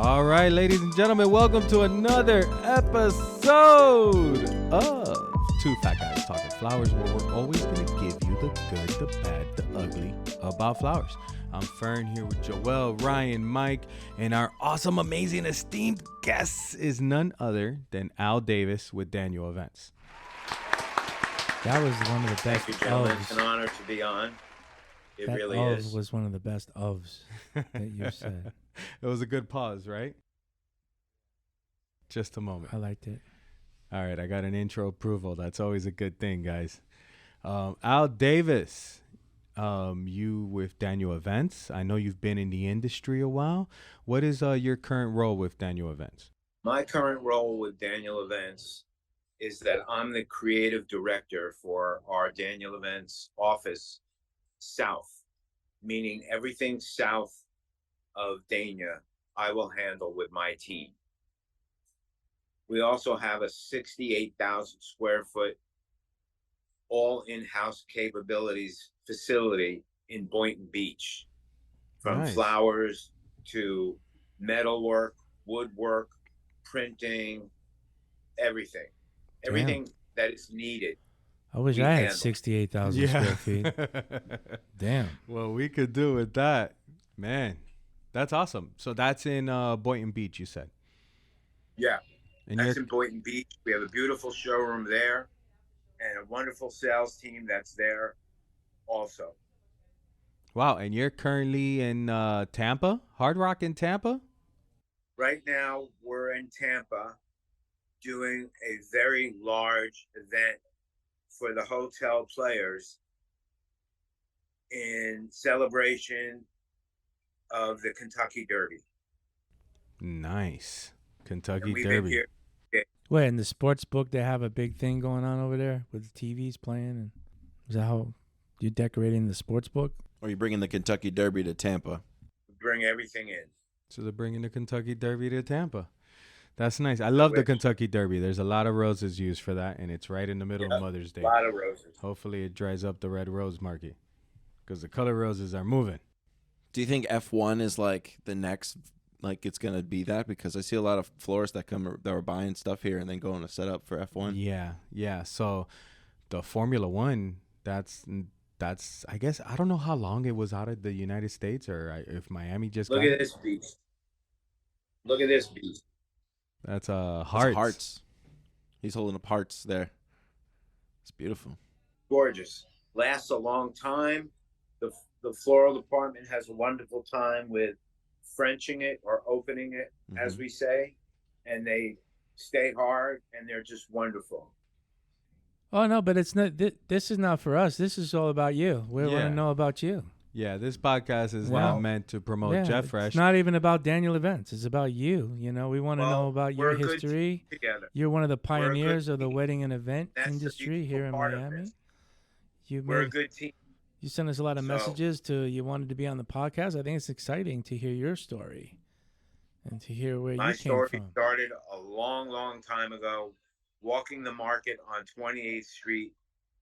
All right, ladies and gentlemen, welcome to another episode of Two Fat Guys Talking Flowers, where we're always going to give you the good, the bad, the ugly about flowers. I'm Fern here with Joel, Ryan, Mike, and our awesome, amazing, esteemed guest is none other than Al Davis with Daniel Events. That was one of the best. Thank you, gentlemen. It's an honor to be on. It that really of is. Was one of the best ofs that you said. It was a good pause, right? Just a moment. I liked it. All right, I got an intro approval. That's always a good thing, guys. Al Davis, you with Daniel Events. I know you've been in the industry a while. What is your current role with Daniel Events? My current role with Daniel Events is that I'm the creative director for our Daniel Events office south, meaning everything south of Dania, I will handle with my team. We also have a 68,000 square foot, all in-house capabilities facility in Boynton Beach, from Nice. flowers to metalwork, woodwork, printing, everything that is needed. I wish we I had handle. 68,000 square feet. Damn. Well, we could do with that, man. That's awesome. So that's in Boynton Beach, you said. Yeah, And that's in Boynton Beach. We have a beautiful showroom there and a wonderful sales team that's there also. Wow, and you're currently in Tampa, Hard Rock in Tampa? Right now, we're in Tampa doing a very large event for the hotel players in celebration of the Kentucky Derby. Nice. Kentucky And we've Derby. been here. Wait, in the sports book, they have a big thing going on over there with the TVs playing. And is that how you're decorating the sports book? Or you bringing the Kentucky Derby to Tampa? We bring everything in. So they're bringing the Kentucky Derby to Tampa. That's nice. I love the Kentucky Derby. There's a lot of roses used for that, and it's right in the middle of Mother's Day. A lot of roses. Hopefully it dries up the red rose market because the color roses are moving. Do you think F1 is like the next, like it's going to be that? Because I see a lot of florists that are buying stuff here and then going to set up for F1. Yeah. So the Formula One, that's I guess, I don't know how long it was out of the United States or if Miami just Look got at it. this beast. Look at this beast. That's Hearts. Hearts. He's holding up Hearts there. It's beautiful. Gorgeous. Lasts a long time. The floral department has a wonderful time with Frenching it or opening it, as we say, and they stay hard and they're just wonderful. Oh, no, but it's not. This is not for us. This is all about you. We want to know about you. Yeah, this podcast is not meant to promote Jeff Fresh. It's not even about Daniel Events. It's about you. You know, we want to know about your history. You're one of the pioneers of the wedding and event industry here in Miami. We're a good team. You sent us a lot of messages you wanted to be on the podcast. I think it's exciting to hear your story and to hear where you came from. My story started a long, long time ago, walking the market on 28th Street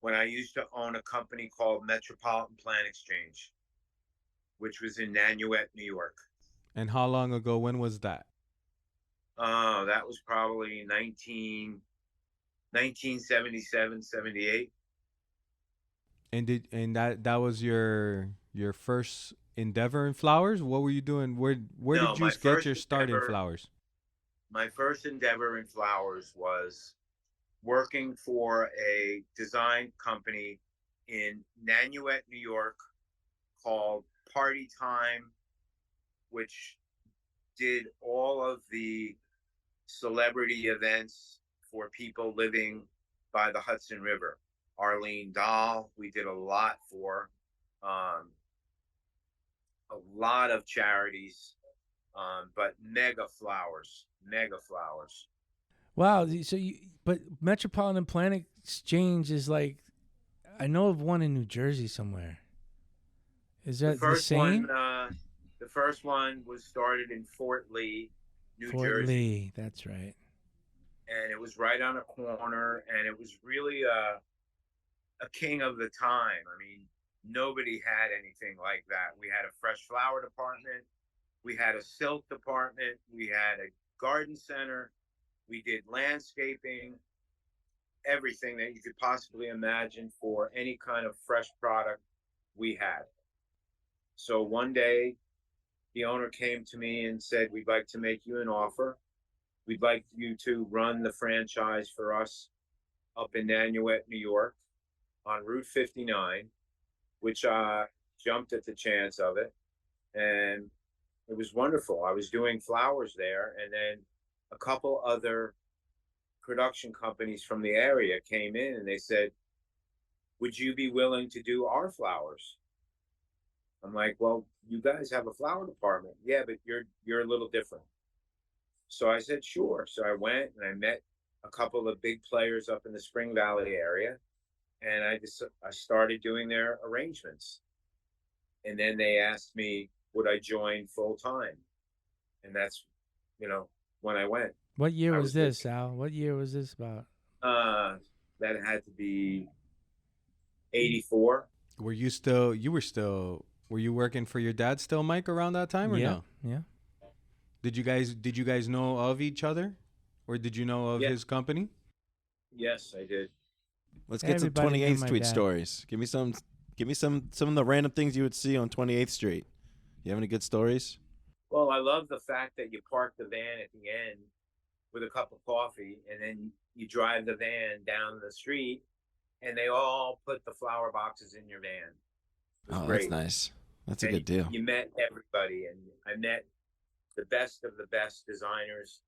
when I used to own a company called Metropolitan Plant Exchange, which was in Nanuet, New York. And how long ago? When was that? Oh, that was probably 1977, 78. And that was your first endeavor in flowers? What were you doing? Where did you get your start in flowers? My first endeavor in flowers was working for a design company in Nanuet, New York called Party Time, which did all of the celebrity events for people living by the Hudson River. Arlene Dahl, we did a lot for, a lot of charities, but mega flowers. Wow. So but Metropolitan Plant Exchange is like, I know of one in New Jersey somewhere. Is that the same? The first one was started in Fort Lee, New Jersey. Fort Lee, that's right. And it was right on a corner, and it was really a king of the time. I mean, nobody had anything like that. We had a fresh flower department. We had a silk department. We had a garden center. We did landscaping, everything that you could possibly imagine for any kind of fresh product we had. So one day, the owner came to me and said, "We'd like to make you an offer. We'd like you to run the franchise for us up in Nanuet, New York, on Route 59," which I jumped at the chance of it. And it was wonderful. I was doing flowers there, and then a couple other production companies from the area came in and they said, "Would you be willing to do our flowers?" I'm like, "Well, you guys have a flower department." "Yeah, but you're a little different." So I said, "Sure." So I went and I met a couple of big players up in the Spring Valley area, and I started doing their arrangements. And then they asked me, would I join full time? And that's, when I went. What year I was was this, Al? What year was this about? That had to be 84. Were you working for your dad still, Mike, around that time or no? Yeah. Did you guys know of each other, or did you know of his company? Yes, I did. Let's get Everybody knew some 28th my Street dad. stories. Give me some of the random things you would see on 28th Street. You have any good stories? Well, I love the fact that you park the van at the end with a cup of coffee, and then you drive the van down the street, and they all put the flower boxes in your van. It was great. That's nice. That's And a good deal. You met everybody, and I met the best of the best designers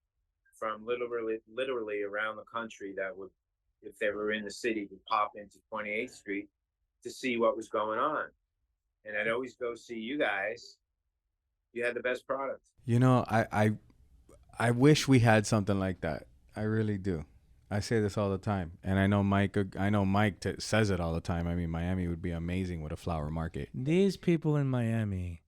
from literally around the country that would, if they were in the city, would pop into 28th Street to see what was going on. And I'd always go see you guys. You had the best product. I wish we had something like that. I really do. I say this all the time, and I know Mike says it all the time. I mean, Miami would be amazing with a flower market. These people in Miami,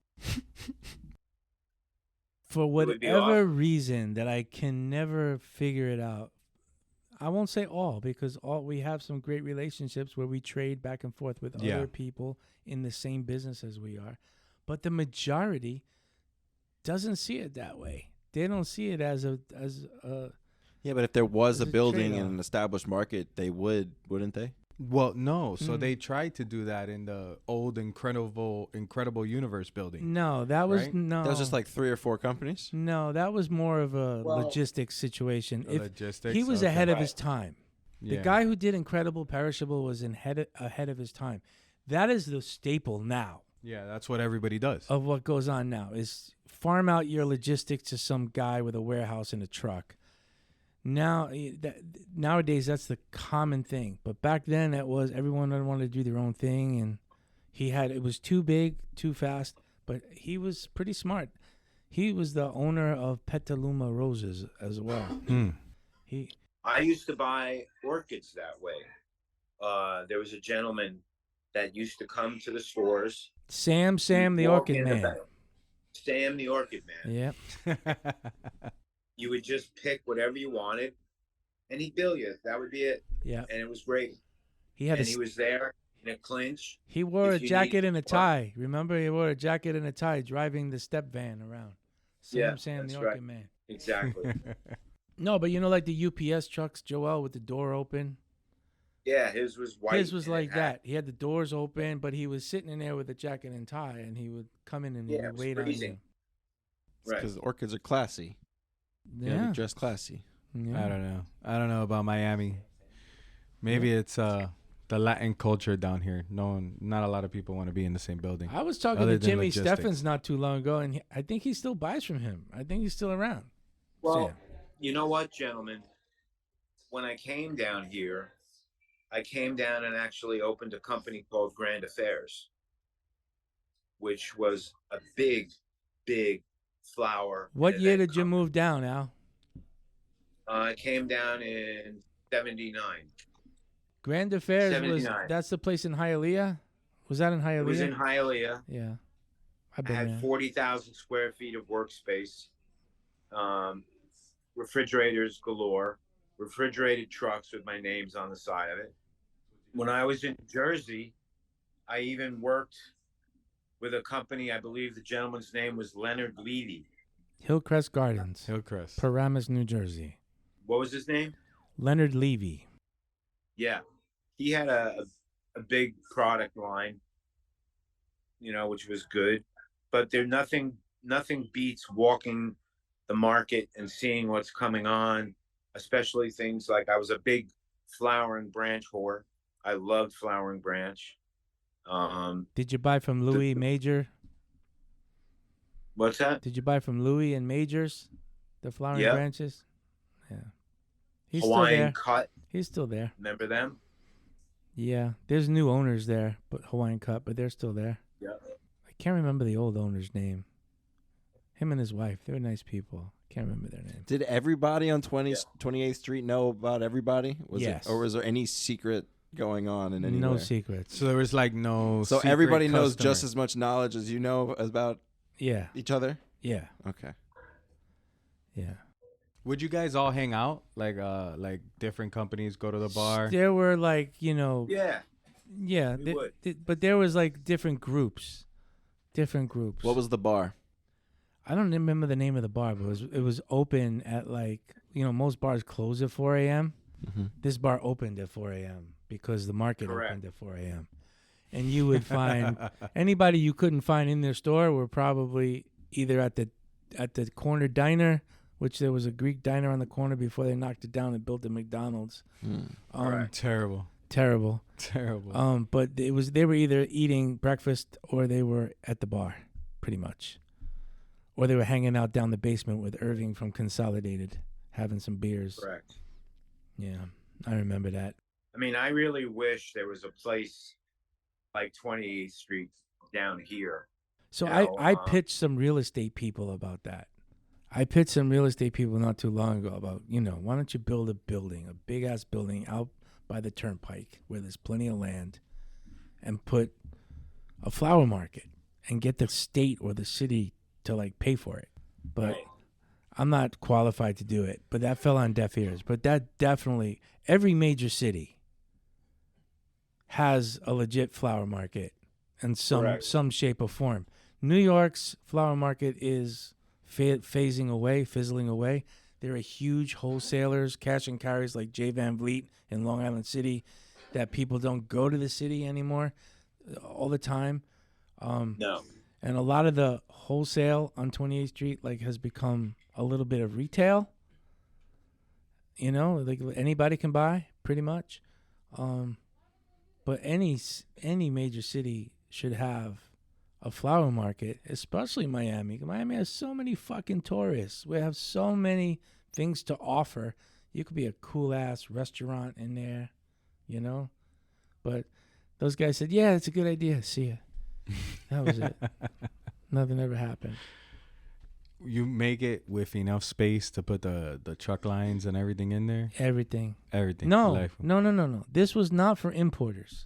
for would be whatever awesome. reason that I can never figure it out, I won't say all, because we have some great relationships where we trade back and forth with Yeah. other people in the same business as we are, but the majority doesn't see it that way. They don't see it as a Yeah, but if there was a There's a building in trade-off. an established market, they wouldn't they? Well, no. So they tried to do that in the old Incredible Universe building. no. That was Right? no. That was just like 3 or 4 companies. no. That was more of a Well, logistics situation. If Logistics. he was okay. ahead of his Right. time. The Yeah. guy who did Incredible Perishable was ahead of his time. That is the staple now Yeah, that's what everybody does. of what goes on now is farm out your logistics to some guy with a warehouse and a truck. Now, nowadays, that's the common thing. But back then, it was everyone wanted to do their own thing, and it was too big, too fast. But he was pretty smart. He was the owner of Petaluma Roses as well. I used to buy orchids that way. There was a gentleman that used to come to the stores. Sam the Walk Orchid in Man. back. Sam the Orchid Man. Yeah. You would just pick whatever you wanted, and he'd bill you. That would be it. Yeah. And it was great. He had And he was there in a clinch. he wore a if you jacket need- and a tie. Remember, he wore a jacket and a tie driving the step van around. Yeah, Sam the that's Orchid right. Man. Exactly. No, but like the UPS trucks, Joel, with the door open. Yeah, his was white. His was and it like had- that. He had the doors open, but he was sitting in there with a jacket and tie, and he would come in and he Yeah, it would was wait on freezing. Right. Because orchids are classy. you. You gotta Yeah. be dressed classy. Yeah. I don't know about Miami. Maybe it's the Latin culture down here. Not a lot of people want to be in the same building. I was talking Other to than Jimmy logistics. Steffens not too long ago, and I think he still buys from him. I think he's still around. Well, Sam. you know what, gentlemen? When I came down here, I came down and actually opened a company called Grand Affairs, which was a big, big flower. What and year event did you company. move down, Al? I came down in 79. Grand Affairs was 79. that's the place in Hialeah? Was that in Hialeah? It was in Hialeah. Yeah. I've I been had there. 40,000 square feet of workspace, refrigerators galore, refrigerated trucks with my names on the side of it. When I was in Jersey, I even worked with a company. I believe the gentleman's name was Leonard Levy. Hillcrest Gardens, Hillcrest. Paramus, New Jersey. What was his name? Leonard Levy. Yeah, he had a big product line, which was good. But nothing beats walking the market and seeing what's coming on, especially things like, I was a big flowering branch whore. I loved flowering branch. Did you buy from Louis Major? What's that? Did you buy from Louis and Majors, the flowering branches? Yeah. He's Hawaiian still there. Cut. He's still there. Remember them? Yeah. There's new owners there, but Hawaiian Cut, but they're still there. Yeah. I can't remember the old owner's name. Him and his wife. They were nice people. Can't remember their name. Did everybody on 28th Street know about everybody? Yes. Or was there any secret going on in any No way? secrets. So there was like no. So secret everybody knows customer. just as much knowledge as you know about Yeah. each other? Yeah. Okay. Yeah. Would you guys all hang out like different companies go to the bar? There were like, Yeah. yeah, We would. but there was like different groups. What was the bar? I don't remember the name of the bar, but it was open at like, most bars close at 4 a.m. Mm-hmm. This bar opened at 4 a.m. because the market Correct. opened at 4 a.m. And you would find anybody you couldn't find in their store were probably either at the corner diner, which there was a Greek diner on the corner before they knocked it down and built a McDonald's. Correct. Terrible. But they were either eating breakfast or they were at the bar, pretty much. Or they were hanging out down the basement with Irving from Consolidated, having some beers. Correct. Yeah, I remember that. I mean, I really wish there was a place like 28th Street down here. So You know, I pitched some real estate people about that. I pitched some real estate people not too long ago about, why don't you build a building, a big-ass building out by the turnpike where there's plenty of land, and put a flower market and get the state or the city to like pay for it. But Right. I'm not qualified to do it. But that fell on deaf ears. But that definitely, every major city has a legit flower market in Correct. some shape or form. New York's flower market is fizzling away. There are huge wholesalers, cash and carries like J. Van Vliet in Long Island City, that people don't go to the city anymore all the time. No. And a lot of the wholesale on 28th Street has become a little bit of retail. Like anybody can buy pretty much. But any major city should have a flower market, especially Miami. Miami has so many fucking tourists. We have so many things to offer. You could be a cool ass restaurant in there, But those guys said, "Yeah, it's a good idea. See ya." That was it. Nothing ever happened. You make it with enough space to put the truck lines and everything in there? Everything. Everything. No. This was not for importers.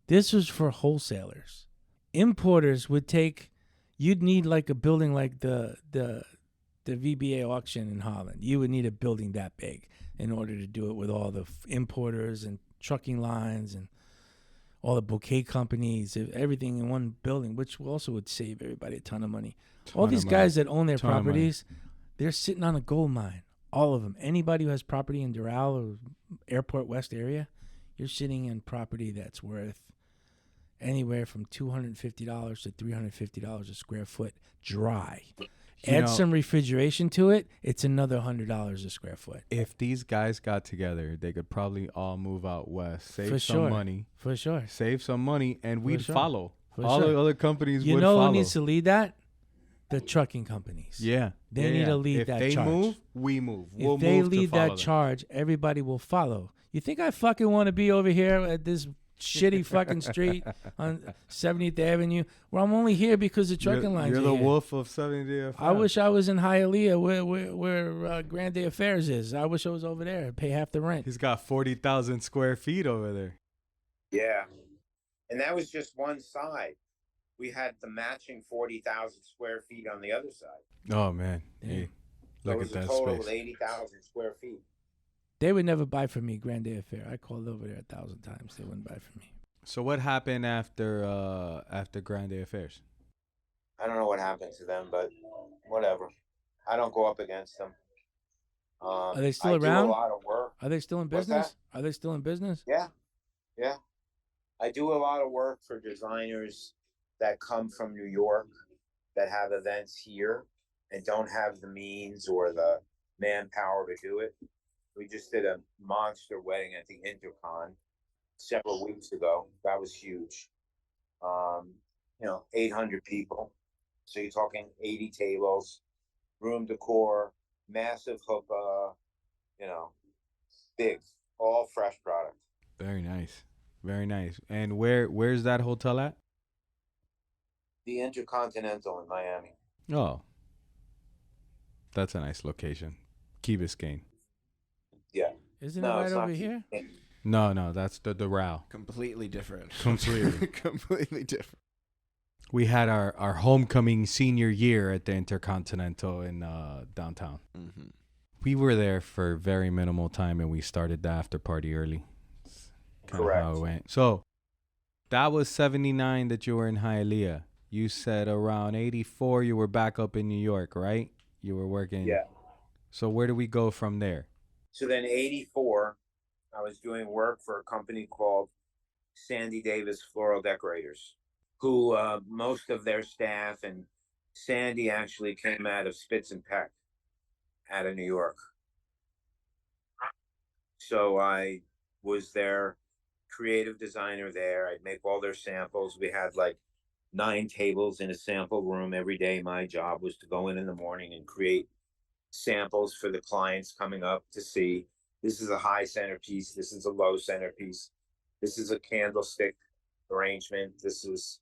This was for wholesalers. Importers would you'd need like a building like the VBA auction in Holland. You would need a building that big in order to do it with all the importers and trucking lines and all the bouquet companies, everything in one building, which also would save everybody a ton of money. All these guys that own their properties, they're sitting on a gold mine. All of them. Anybody who has property in Doral or Airport West area, you're sitting in property that's worth anywhere from $250 to $350 a square foot dry. Add some refrigeration to it, it's another $100 a square foot. If these guys got together, they could probably all move out west, save For some sure. money, For sure. save some money, and we'd sure. follow. For All sure. the other companies You would know follow. who needs to lead that? The trucking companies. Yeah. They need to lead that If they charge. move, we move. We'll If they move to lead follow that them. charge, everybody will follow. You think I fucking want to be over here at this shitty fucking street on 70th Avenue where I'm only here because the trucking lines You're are the here? wolf of 70th. I wish I was in Hialeah where Grand Day Affairs is. I wish I was over there. Pay half the rent. He's got 40,000 square feet over there. Yeah. And that was just one side. We had the matching 40,000 square feet on the other side. Oh, man. Yeah. Hey, So it look was at a that total space. of 80,000 square feet. They would never buy from me, Grand Day Affair. I called over there 1,000 times. They wouldn't buy from me. So what happened after Grande Affairs? I don't know what happened to them, but whatever. I don't go up against them. Are they still I do a around? lot of work. Are they still in What's business? Are they still in business? Yeah, yeah. I do a lot of work for designers that come from New York that have events here and don't have the means or the manpower to do it. We just did a monster wedding at the Intercon several weeks ago. That was huge. 800 people. So you're talking 80 tables, room decor, massive hoopah, big, all fresh product. Very nice. Very nice. And where's that hotel at? The Intercontinental in Miami. Oh. That's a nice location. Key Biscayne. Yeah. Isn't No, it right it's over not here? No, that's the Doral. Completely different. Completely. Completely different. We had our homecoming senior year at the Intercontinental in downtown. Mm-hmm. We were there for very minimal time, and we started the after party early. Kind of how it went. So that was 79 that you were in Hialeah. You said around 84 you were back up in New York, right? You were working. Yeah. So where do we go from there? So then 84, I was doing work for a company called Sandy Davis Floral Decorators, who most of their staff, and Sandy actually came out of Spitz and Peck out of New York. So I was their creative designer there. I'd make all their samples. We had like 9 tables in a sample room every day. My job was to go in the morning and create samples for the clients coming up to see. This is a high centerpiece. This is a low centerpiece. This is a candlestick arrangement. This is,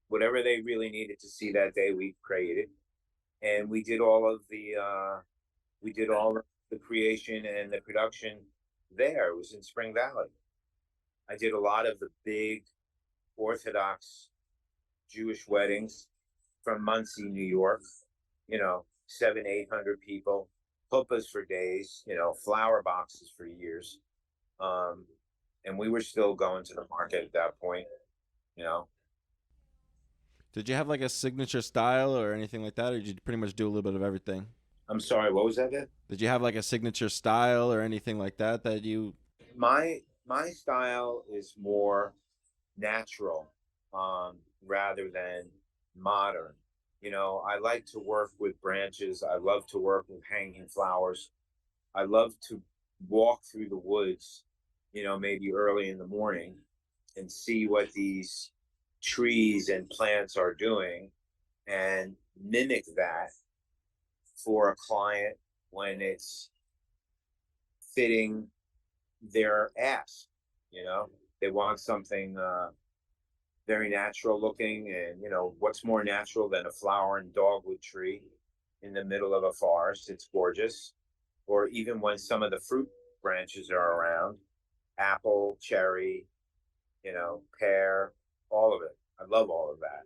whatever they really needed to see that day, we created. And we did all of the creation and the production there. It was in Spring Valley. I did a lot of the big Orthodox Jewish weddings from Muncie, New York, 700-800 people, puppahs for days, flower boxes for years. And we were still going to the market at that point, Did you have like a signature style or anything like that, or did you pretty much do a little bit of everything? I'm sorry, what was that, Ed? Did you have like a signature style or anything like that that you... My style is more natural, rather than modern. I like to work with branches. I love to work with hanging flowers. I love to walk through the woods, maybe early in the morning and see what these trees and plants are doing and mimic that for a client when it's fitting their ask. They want something very natural looking, and what's more natural than a flowering dogwood tree in the middle of a forest? It's gorgeous. Or even when some of the fruit branches are around, apple, cherry, pear, all of it. I love all of that.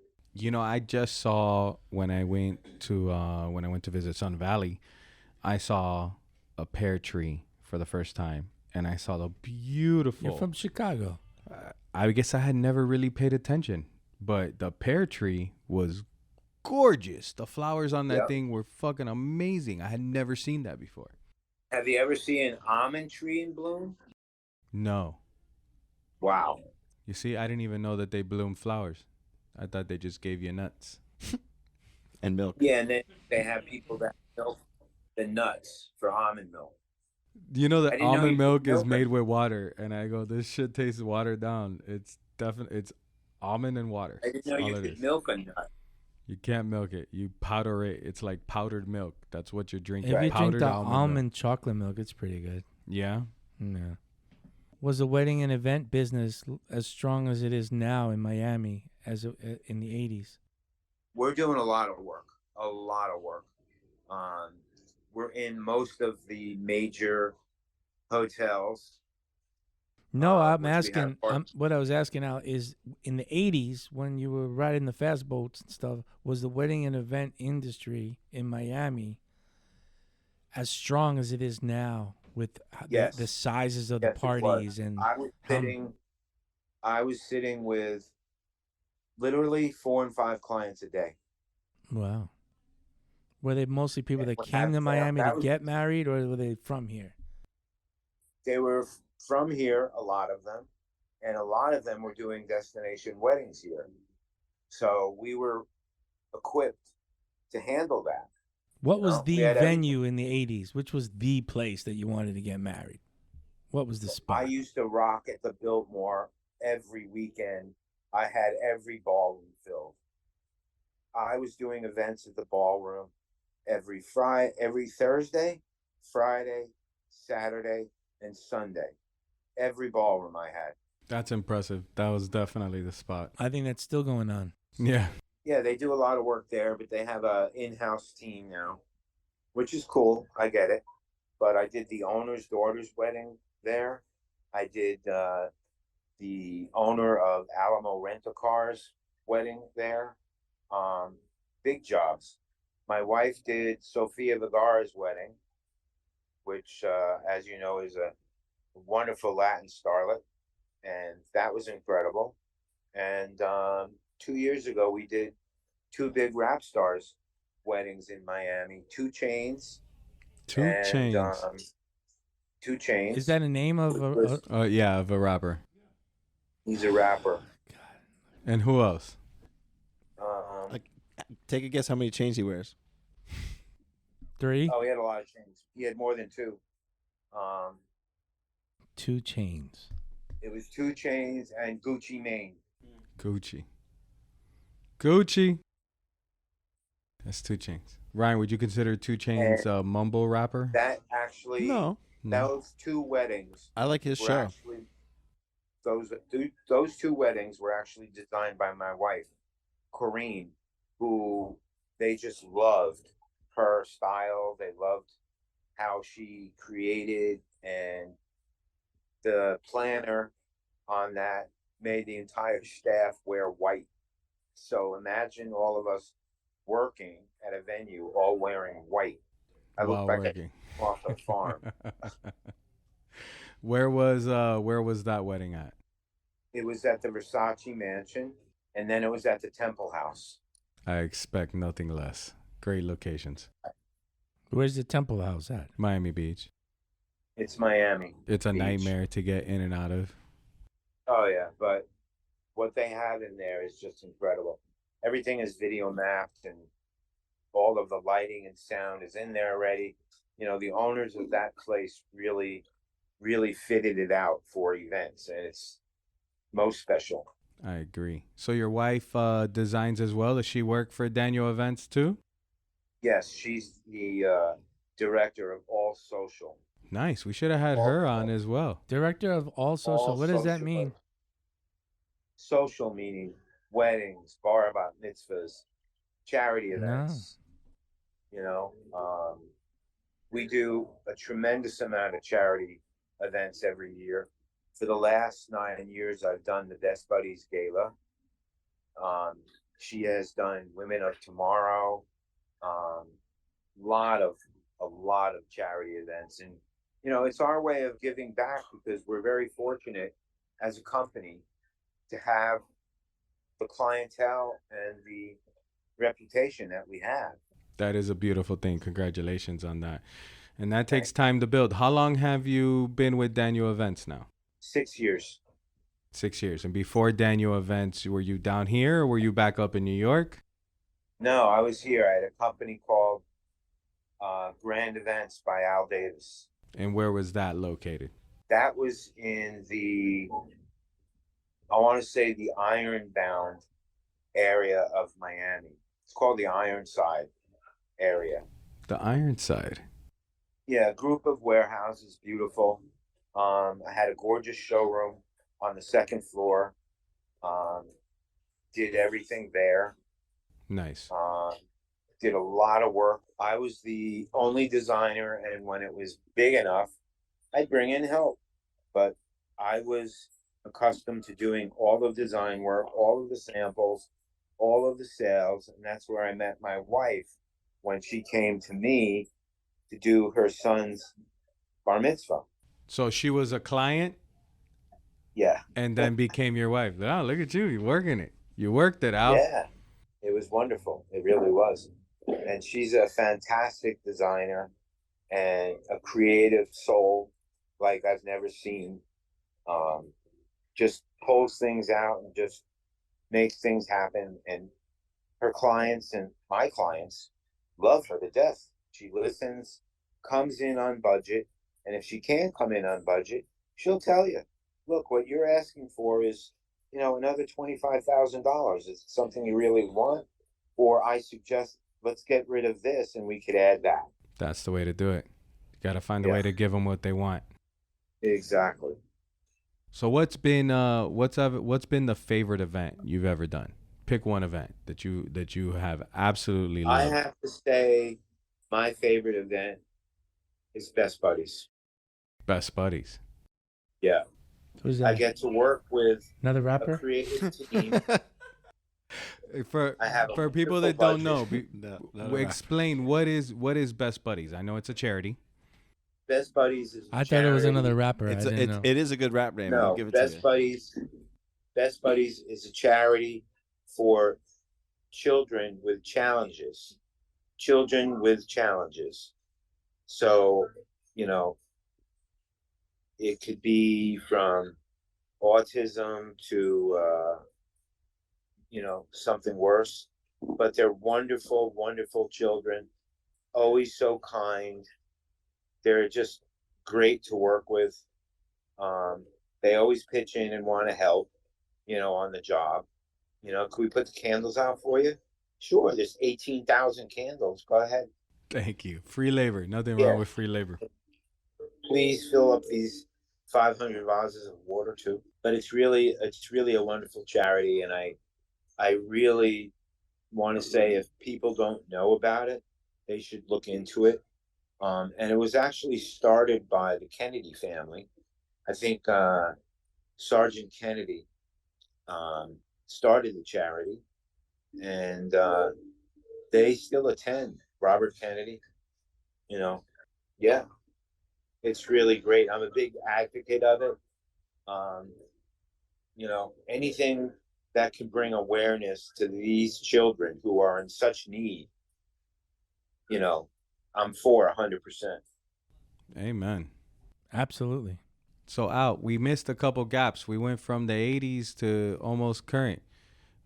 I just saw when I went to visit Sun Valley, I saw a pear tree for the first time, and I saw the beautiful. You're from Chicago. I guess I had never really paid attention, but the pear tree was gorgeous. The flowers on that thing were fucking amazing. I had never seen that before. Have you ever seen an almond tree in bloom? No. Wow. You see, I didn't even know that they bloom flowers. I thought they just gave you nuts. And milk. Yeah, and then they have people that milk the nuts for almond milk. That almond milk is milk made with water, and I go, this shit tastes watered down. It's almond and water. I didn't know you could milk a nut. You can't milk it. You powder it. It's like powdered milk. That's what you're drinking. If you drink Powdered the almond milk. chocolate milk, it's pretty good. Yeah. Yeah. Was the wedding and event business as strong as it is now in Miami as in the 80s? We're doing a lot of work. We're in most of the major hotels. No, I'm which we have asking. What I was asking now is, in the 80s, when you were riding the fast boats and stuff, was the wedding and event industry in Miami as strong as it is now with Yes. the sizes of the Yes, it was. parties? And I was I was sitting with literally 4 and 5 clients a day. Wow. Were they mostly people that When came to Miami to that was, get married, or were they from here? they were from here, a lot of them, and a lot of them were doing destination weddings here. So we were equipped to handle that. What was We the had venue in the 80s? Which was the place that you wanted to get married? What was the I spot? used to rock at the Biltmore every weekend. I had every ballroom filled. I was doing events at the ballroom every Thursday, Friday, Saturday, and Sunday. Every ballroom I had. That's impressive. That was definitely the spot. I think that's still going on. Yeah. Yeah, they do a lot of work there, but they have a in-house team now, which is cool. I get it. But I did the owner's daughter's wedding there. I did the owner of Alamo Rent-A-Car's wedding there. Big jobs. My wife did Sofia Vergara's wedding, which, as you know, is a wonderful Latin starlet, and that was incredible. And 2 years ago, we did two big rap stars weddings in Miami. 2 Chainz. Two And, Chainz. 2 Chainz. Is that a name of a Yeah, of a rapper. He's a rapper. And who else? Take a guess how many chains he wears. 3? Oh, he had a lot of chains. He had more than 2. 2 Chainz. It was 2 Chainz and Gucci Mane. Gucci. That's 2 Chainz. Ryan, would you consider 2 Chainz a mumble rapper? That actually, No. those 2 weddings I like his were show. actually, those 2 weddings were actually designed by my wife, Corrine, who they just loved her style. They loved how she created, and the planner on that made the entire staff wear white. So imagine all of us working at a venue all wearing white. I looked like working. off a farm. Where was that wedding at? It was at the Versace Mansion, and then it was at the Temple House. I expect nothing less. Great locations. Where's the Temple House at? Miami Beach. It's Miami. It's a Beach. nightmare to get in and out of. Oh yeah, but what they have in there is just incredible. Everything is video mapped, and all of the lighting and sound is in there already. The owners of that place really, really fitted it out for events, and it's most special. I agree. So your wife designs as well? Does she work for Daniel Events too? Yes, she's the director of All Social. Nice. We should have had her on as well. Director of All Social. All What does that Social. mean? Social meaning weddings, bar bat mitzvahs, charity events. We do a tremendous amount of charity events every year. For the last 9 years, I've done the Best Buddies Gala. She has done Women of Tomorrow. A lot of charity events, and it's our way of giving back, because we're very fortunate as a company to have the clientele and the reputation that we have. That is a beautiful thing. Congratulations on that. And that takes time to build. How long have you been with Daniel Events now? 6 years. 6 years. And before Daniel Events, were you down here or were you back up in New York? No, I was here. I had a company called Grand Events by Al Davis. And where was that located? That was in I want to say the Ironbound area of Miami. It's called the Ironside area. The Ironside. Yeah, a group of warehouses, beautiful. I had a gorgeous showroom on the 2nd floor. Did everything there. Nice. Did a lot of work. I was the only designer, and when it was big enough, I'd bring in help. But I was accustomed to doing all of design work, all of the samples, all of the sales, and that's where I met my wife when she came to me to do her son's bar mitzvah. So she was a client? Yeah. and then became your wife. Oh, look at you. You're working it. You worked it out. Yeah. It was wonderful. It really was. And she's a fantastic designer and a creative soul like I've never seen. Um, just pulls things out and just makes things happen. And her clients and my clients love her to death. She listens, comes in on budget, and if she can't come in on budget, she'll tell you, look, what you're asking for is, another $25,000. Is it something you really want? Or I suggest let's get rid of this and we could add that. That's the way to do it. You got to find a way to give them what they want. Exactly. So what's been the favorite event you've ever done? Pick one event that you have absolutely loved. I have to say my favorite event is Best Buddies. Best Buddies. Yeah. Who's that? I get to work with Another a rapper? creative team. For I have a people wonderful that don't know, budget. explain what is Best Buddies. I know it's a charity. Best Buddies is a I thought it was charity. another rapper. I didn't know. It is a good rap name. I'll No, give it to you. Best Buddies is a charity for children with challenges. Children with challenges. So, it could be from autism to, something worse. But they're wonderful, wonderful children. Always so kind. They're just great to work with. They always pitch in and want to help, on the job. Can we put the candles out for you? Sure, there's 18,000 candles. Go ahead. Thank you. Free labor. Nothing Yeah. wrong with free labor. Please fill up these 500 vases of water too. But it's really a wonderful charity, and I really want to say if people don't know about it, they should look into it. And it was actually started by the Kennedy family. I think Sergeant Kennedy started the charity, and they still attend. Robert Kennedy, yeah, it's really great. I'm a big advocate of it. Anything that can bring awareness to these children who are in such need, I'm for 100%. Amen. Absolutely. So we missed a couple gaps. We went from the 80s to almost current.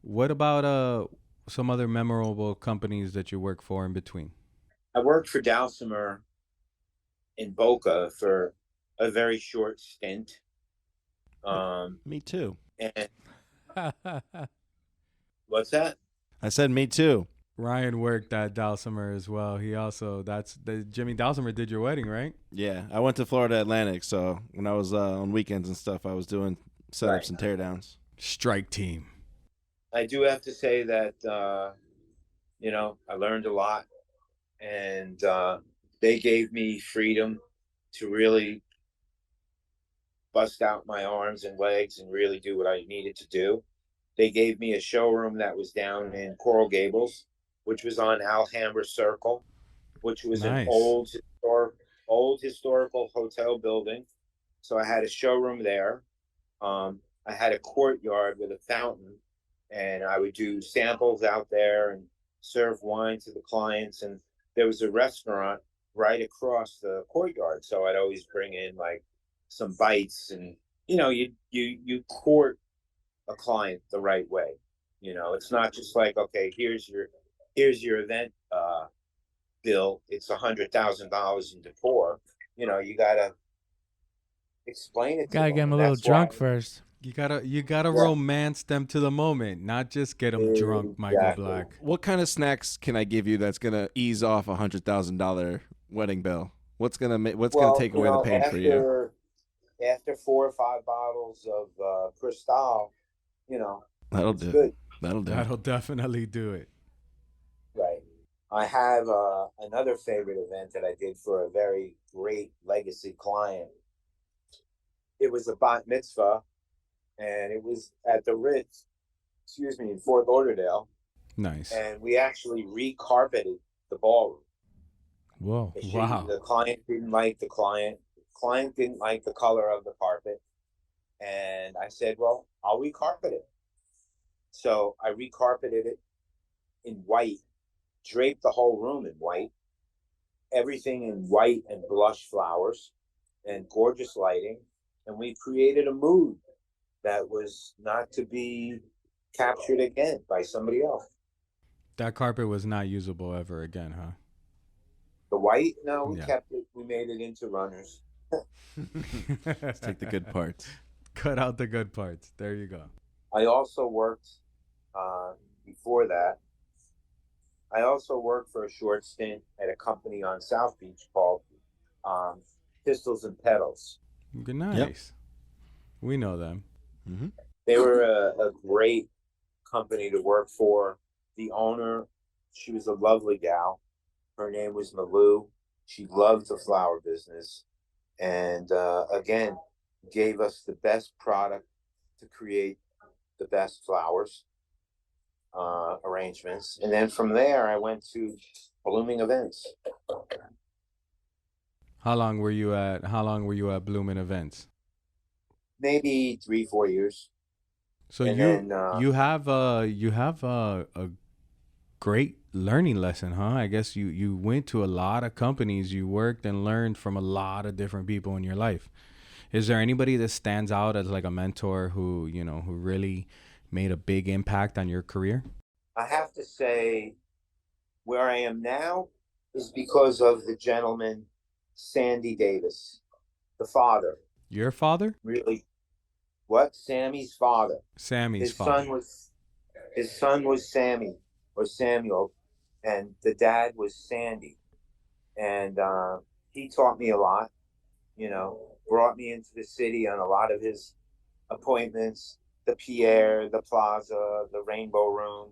What about some other memorable companies that you work for in between? I worked for Dulcimer in Boca for a very short stint. Me too. And what's that? I said me too. Ryan worked at Dulcimer as well. He also Jimmy Dulcimer did your wedding, right? Yeah, I went to Florida Atlantic, so when I was on weekends and stuff, I was doing setups and teardowns. Strike team. I do have to say that I learned a lot, and they gave me freedom to really bust out my arms and legs and really do what I needed to do. They gave me a showroom that was down in Coral Gables, which was on Alhambra Circle, which was Nice. an old historical hotel building. So I had a showroom there. I had a courtyard with a fountain, and I would do samples out there and serve wine to the clients. And there was a restaurant right across the courtyard, so I'd always bring in like some bites, and you court a client the right way. It's not just like, okay, here's your event bill. It's $100,000 in decor. You gotta explain it. Gotta get him a little drunk first. You gotta romance them to the moment, not just get them drunk, Michael Black. What kind of snacks can I give you that's gonna ease off $100,000 wedding bill? What's gonna take away the pain for you? After 4 or 5 bottles of Cristal, That'll it's do. good. That'll do. That'll definitely do it. Right. I have another favorite event that I did for a very great legacy client. It was a bat mitzvah, and it was at the Ritz, in Fort Lauderdale. Nice. And we actually re-carpeted the ballroom. Whoa. Wow. The client didn't like the client. Client didn't like the color of the carpet. And I said, well, I'll recarpet it. So I recarpeted it in white, draped the whole room in white, everything in white and blush flowers and gorgeous lighting. And we created a mood that was not to be captured again by somebody else. That carpet was not usable ever again, huh? The white, no, we Yeah. kept it. We made it into runners. Let's take the good parts. Cut out the good parts. There you go. I also worked before that. I also worked for a short stint at a company on South Beach called Pistols and Pedals. Good, nice. We know them. Mm-hmm. They were a great company to work for. The owner, she was a lovely gal. Her name was Malou. She loved the flower business, and again, gave us the best product to create the best flowers arrangements. And then from there, I went to Blooming Events. How long were you at Bloomin' Events? Maybe 3-4 years. So And you have a great learning lesson, huh? I guess you went to a lot of companies, you worked and learned from a lot of different people in your life. Is there anybody that stands out as like a mentor who really made a big impact on your career? I have to say, where I am now is because of the gentleman, Sandy Davis, the father. Your father? Really, what? Sammy's father. Sammy's father. His son was Sammy or Samuel, and the dad was Sandy. And he taught me a lot, brought me into the city on a lot of his appointments, the Pierre, the Plaza, the Rainbow Room,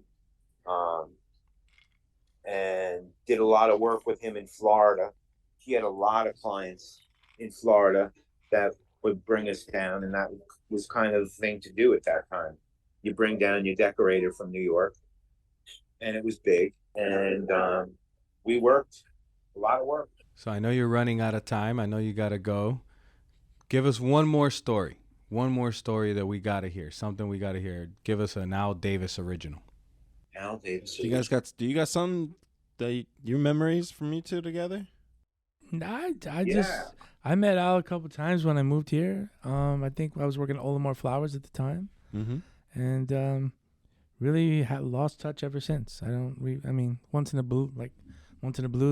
and did a lot of work with him in Florida. He had a lot of clients in Florida that would bring us down, and that was kind of the thing to do at that time. You bring down your decorator from New York, and it was big, and we worked a lot of work. So I know you're running out of time. I know you got to go. Give us one more story that we got to hear, something we got to hear. Give us an Al Davis original. Al Davis. Do you got some your memories from you two together? I met Al a couple times when I moved here. I think I was working at Olamore Flowers at the time, and really had lost touch ever since. I mean, once in a blue,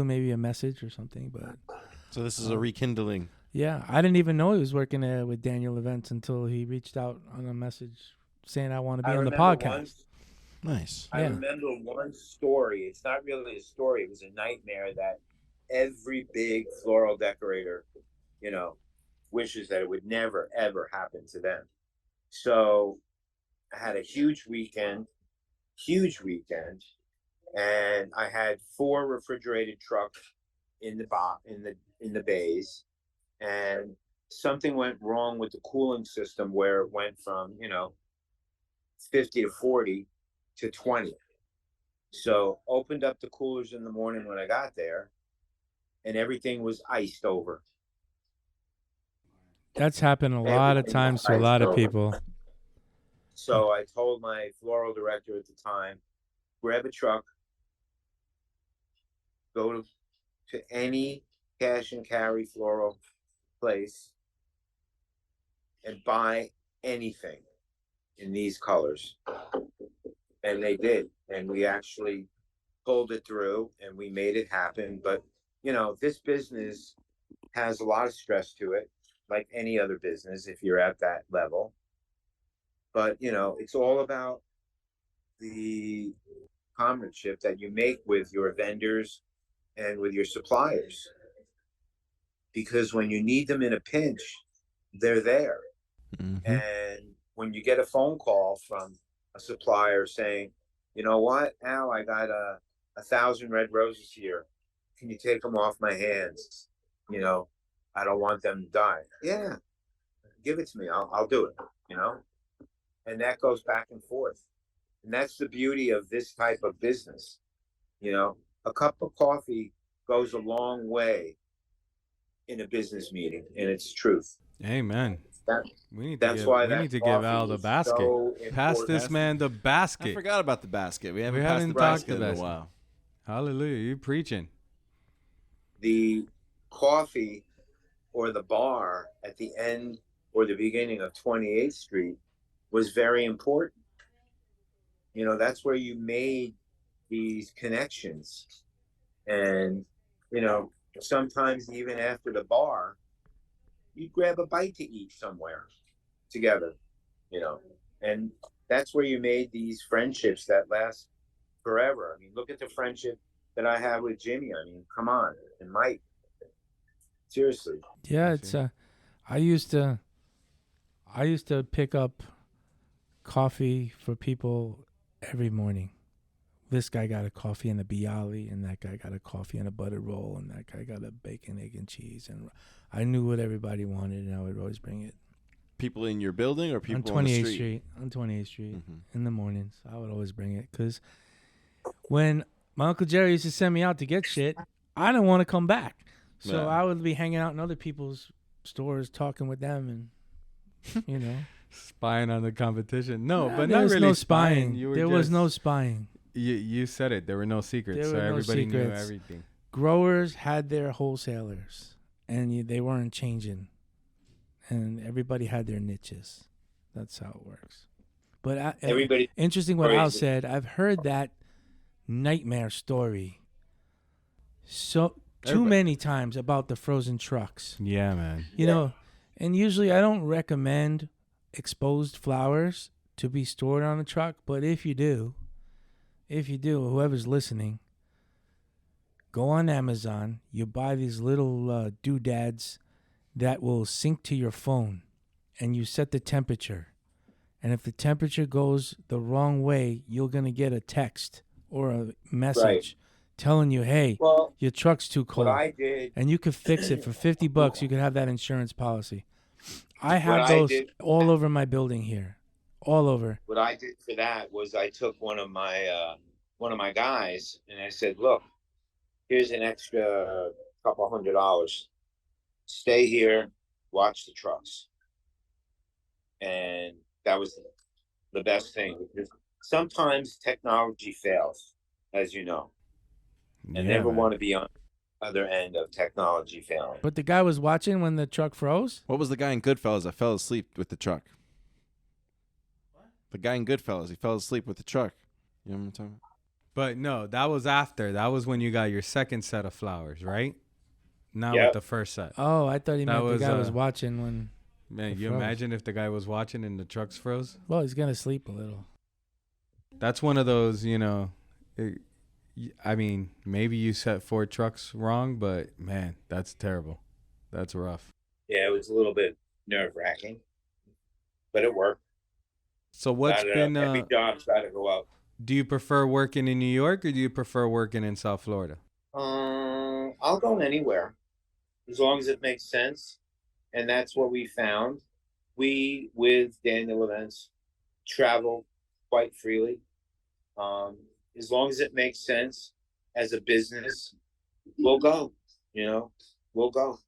maybe a message or something. But so this is a rekindling. Yeah, I didn't even know he was working with Daniel Events until he reached out on a message saying, "I want to be on the podcast." Nice. I remember one story. It's not really a story. It was a nightmare that every big floral decorator, wishes that it would never, ever happen to them. So I had a huge weekend, and I had 4 refrigerated trucks in the bays, and something went wrong with the cooling system where it went from 50 to 40 to 20. So opened up the coolers in the morning when I got there, and everything was iced over. That's happened a lot of times to a lot of people. So I told my floral director at the time, grab a truck, go to any cash and carry floral place, and buy anything in these colors. And they did. And we actually pulled it through and we made it happen. But, this business has a lot of stress to it, like any other business if you're at that level. But, it's all about the comradeship that you make with your vendors and with your suppliers. Because when you need them in a pinch, they're there. And when you get a phone call from a supplier saying, you know what, Al, I got 1,000 red roses here. Can you take them off my hands? I don't want them to die. Yeah, give it to me. I'll do it, and that goes back and forth. And that's the beauty of this type of business. A cup of coffee goes a long way in a business meeting, and it's truth. Amen. That, We need that's to why give we that need to give Al coffee the is basket. so Pass important. this man the I basket. forgot about the basket. We haven't passed haven't the talked basket in about a it. while. Hallelujah, you preaching. The coffee or the bar at the end or the beginning of 28th Street was very important. You know, that's where you made these connections. And, you know, sometimes even after the bar, you grab a bite to eat somewhere together, you know. And that's where you made these friendships that last forever. I mean, look at the friendship that I have with Jimmy. I mean, come on, and Mike. Seriously. Yeah, I it's see. I used to pick up coffee for people every morning. This guy got a coffee and a bialy, and that guy got a coffee and a butter roll, and that guy got a bacon, egg, and cheese. And I knew what everybody wanted, and I would always bring it. People in your building or people on on the 28th street? Street. On 28th Street Mhm. in the mornings, I would always bring it because when my Uncle Jerry used to send me out to get shit, I didn't want to come back. So Yeah. I would be hanging out in other people's stores, talking with them, and you know. Spying on the competition. No, Nah, but there not was really no spying. You were There was just, no spying. You said it. There were no secrets, There so were no everybody knew secrets. everything. Growers had their wholesalers, and they weren't changing. And everybody had their niches. That's how it works. But Everybody. interesting what Al Crazy. said. I've heard that nightmare story too Everybody- many times about the frozen trucks. Yeah, man. You know, and usually I don't recommend exposed flowers to be stored on a truck, but if you do, whoever's listening, go on Amazon, you buy these little doodads that will sync to your phone, and you set the temperature. And if the temperature goes the wrong way, you're going to get a text or a message telling you, hey, Well, your truck's too what cold. I did, And you could fix it for $50. You could have that insurance policy. I have I those did- all over my building here. All over. what I did for that was I took one of my guys and I said, look, here's an extra couple $100. Stay here, watch the trucks. And that was the best thing, because sometimes technology fails, as you know. I never man. want to be on the other end of technology failing. But the guy was watching when the truck froze? What was the guy in Goodfellas that fell asleep with the truck? The guy in Goodfellas, he fell asleep with the truck. You know what I'm talking about? But no, that was after. That was when you got your second set of flowers, right? Not Yep. with the first set. Oh, I thought he That meant was, the guy was uh, watching when... Man, It you froze. imagine if the guy was watching and the trucks froze? Well, he's going to sleep a little. That's one of those, I mean, maybe you set 4 trucks wrong, but man, that's terrible. That's rough. Yeah, it was a little bit nerve-wracking, but it worked. So what's been, every job's got to go up. do you prefer working in New York or do you prefer working in South Florida? I'll go anywhere as long as it makes sense. And that's what we found. We, with Daniel Events, travel quite freely. As long as it makes sense as a business, we'll go, we'll go.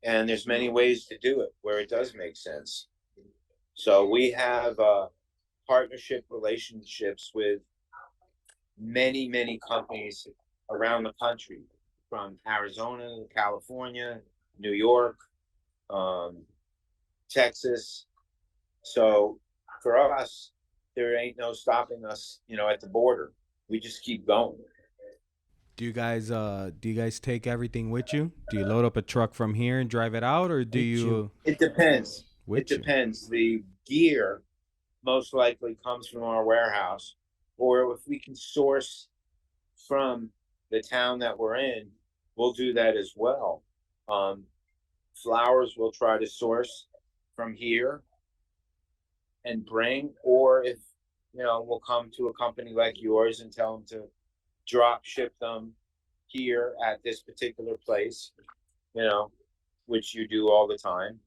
And there's many ways to do it where it does make sense. So we have partnership relationships with many, many companies around the country, from Arizona, California, New York, Texas. So for us, there ain't no stopping us, at the border. We just keep going. Do you guys take everything with you? Do you load up a truck from here and drive it out, or do you? It depends. With It depends. The gear most likely comes from our warehouse, or if we can source from the town that we're in, we'll do that as well. Flowers we'll try to source from here and bring, or if we'll come to a company like yours and tell them to drop ship them here at this particular place, which you do all the time.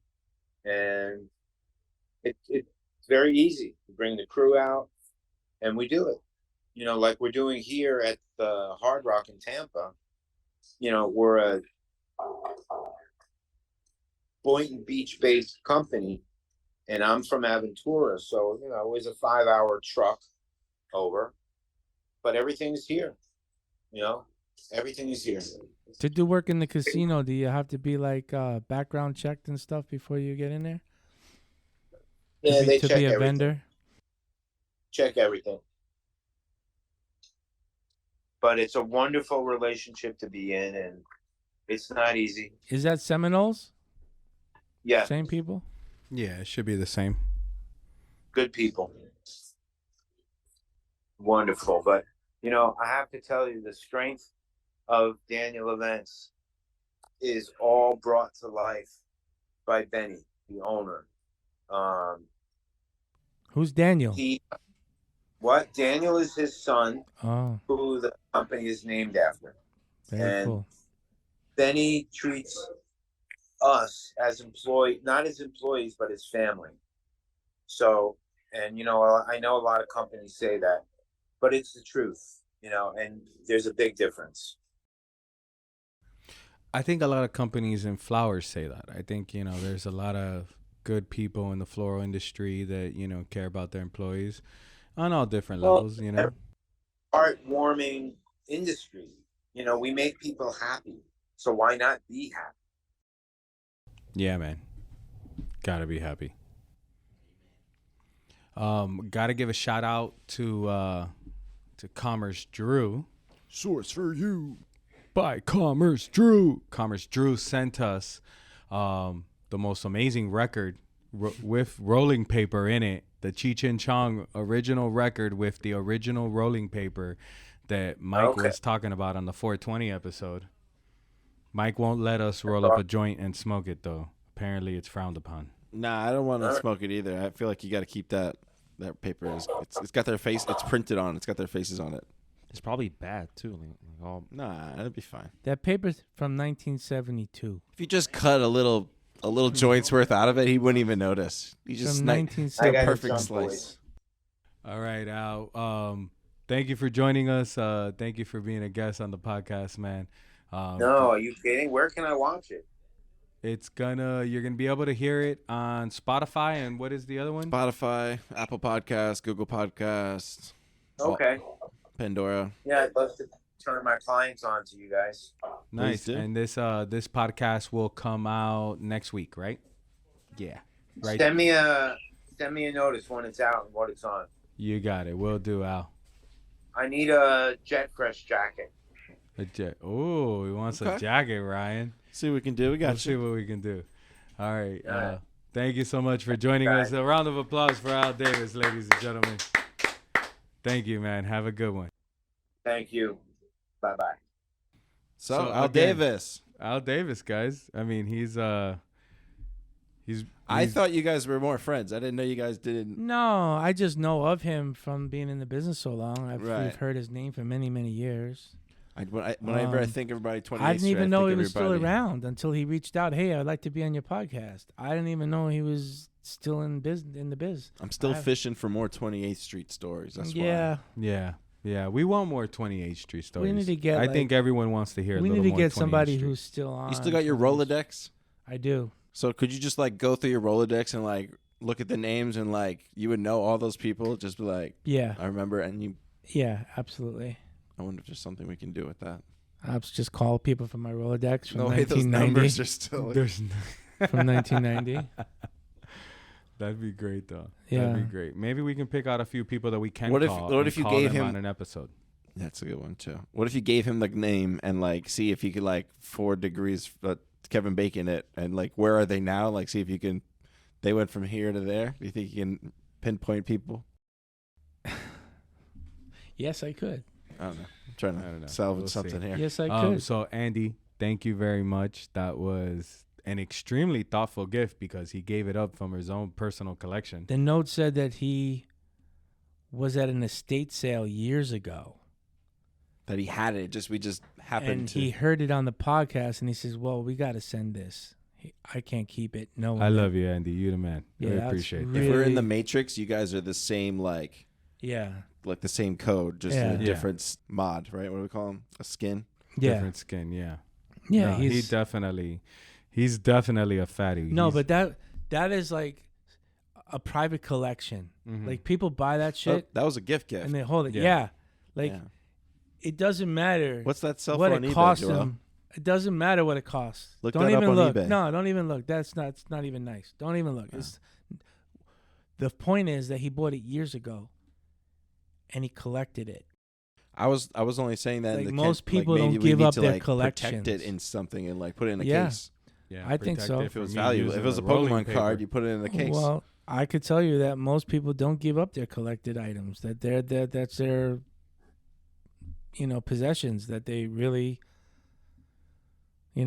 And it's very easy to bring the crew out, and we do it, like we're doing here at the Hard Rock in Tampa. We're Boynton Beach-based company, and I'm from Aventura, so it was a 5-hour truck over, but everything's here. Everything is here. To do work in the casino, do you have to be like background checked and stuff before you get in there? Yeah, they to check be a everything. vendor. Check everything. But it's a wonderful relationship to be in, and it's not easy. Is that Seminoles? Yeah, Same people? Yeah, it should be the same. good people. Wonderful. But, I have to tell you, the strength of Daniel Events is all brought to life by Benny, the owner. Who's Daniel? Daniel is his son, Oh, who the company is named after. very And cool. Benny treats us as not as employees, but as family. So, and I know a lot of companies say that, but it's the truth, and there's a big difference. I think a lot of companies in flowers say that. I think, there's a lot of good people in the floral industry that, care about their employees on all different levels, Heartwarming industry. We make people happy. So why not be happy? Yeah, man. Gotta be happy. Gotta give a shout out to Commerce Drew. Source for you by Commerce Drew. Commerce Drew sent us the most amazing record with rolling paper in it. The Cheech and Chong original record with the original rolling paper that Mike was talking about on the 420 episode. Mike won't let us roll up a joint and smoke it, though. Apparently, it's frowned upon. Nah, I don't want to smoke it either. I feel like you got to keep that paper. It's got their face. It's printed on. It's got their faces on it. It's probably bad too. Nah, that'd be fine. That paper's from 1972. If you just cut a little joint's worth out of it, he wouldn't even notice. You just From a 1970. perfect slice. All right, Al. Thank you for joining us. Thank you for being a guest on the podcast, man. No, are you kidding? Where can I watch it? You're gonna be able to hear it on Spotify, and what is the other one? Spotify, Apple Podcasts, Google Podcasts, Okay. Pandora. Yeah, I'd love to turn my clients on to you guys. Nice. do. And this podcast will come out next week, right? Yeah. Right. Send me a notice when it's out and what it's on. You got it. Will do, Al. I need a Jet Fresh jacket. Oh, he wants a Okay. jacket, Ryan. See what we can do. We got We'll see what we can do. All right. All right. Thank you so much for joining us. A round of applause for Al Davis, ladies and gentlemen. Thank you, man. Have a good one. Thank you. Bye-bye. So So Al again- Davis. Al Davis, guys. I mean, he's I thought you guys were more friends. I didn't know you guys didn't. No, I just know of him from being in the business so long. Right. We've heard his name for many, many years. Whenever I think everybody 28th I didn't even know he Street, was still around until he reached out. Hey, I'd like to be on your podcast. I didn't even know he was still in the biz. I'm still I- fishing for more 28th Street stories. That's Yeah, Yeah. We want more 28th Street stories. we need to get. I think everyone wants to hear a we little need to more get 28th somebody Street. who's still on. why. You still got your 28th. Rolodex? I do. So could you just go through your Rolodex and look at the names and you would know all those people? Just be like, Yeah, I remember, and you. yeah, absolutely. I wonder if there's something we can do with that. I'll just call people from my Rolodex from No way, those 1990. numbers are still. There's From 1990. That'd be great, though. Yeah. That'd be great. Maybe we can pick out a few people that we can What if- call. what and if you call gave them him- on an episode? That's a good one too. What if you gave him the name and see if you could 4 degrees Kevin Bacon it and where are they now? See if you can. They went from here to there. Do you think you can pinpoint people? Yes, I could. I don't know. I'm trying I don't know. to salvage We'll something see. here. Yes, I could. So Andy, thank you very much. That was an extremely thoughtful gift because he gave it up from his own personal collection. The note said that he was at an estate sale years ago. That he had it. We just happened And to. he heard it on the podcast, and he says, well, we got to send this. I can't keep it. No, I love you, Andy. You the man. Yeah, I that's appreciate really- If we're in the Matrix, you guys are the same Yeah. the same code, just in Yeah. a Yeah. different mod, right? What do we call them? A skin. that. Yeah. Different skin, yeah. Yeah. No, he definitely He's definitely a fatty. No, He's- but that is like a private collection. Mhm. Like people buy that Oh, shit that was a gift. and they hold it. Yeah. Yeah. Like Yeah. it doesn't matter What's that sell what for on it eBay, costs Joel? them. It doesn't matter what it costs. Look don't that up even on look. eBay. No, don't even look. It's not even nice. Don't even look. Yeah. It's, the point is that he bought it years ago and he collected it. I was only saying that Like, in the most like, people maybe don't we give need up to, their like, protect collections. it in something and like put it in a Yeah. case. Yeah, I think protect so. it If it from was me valuable, if using it was a rolling Pokemon paper. card, you put it in a case. Well, I could tell you that most people don't give up their collected items. That's their, possessions that they really, they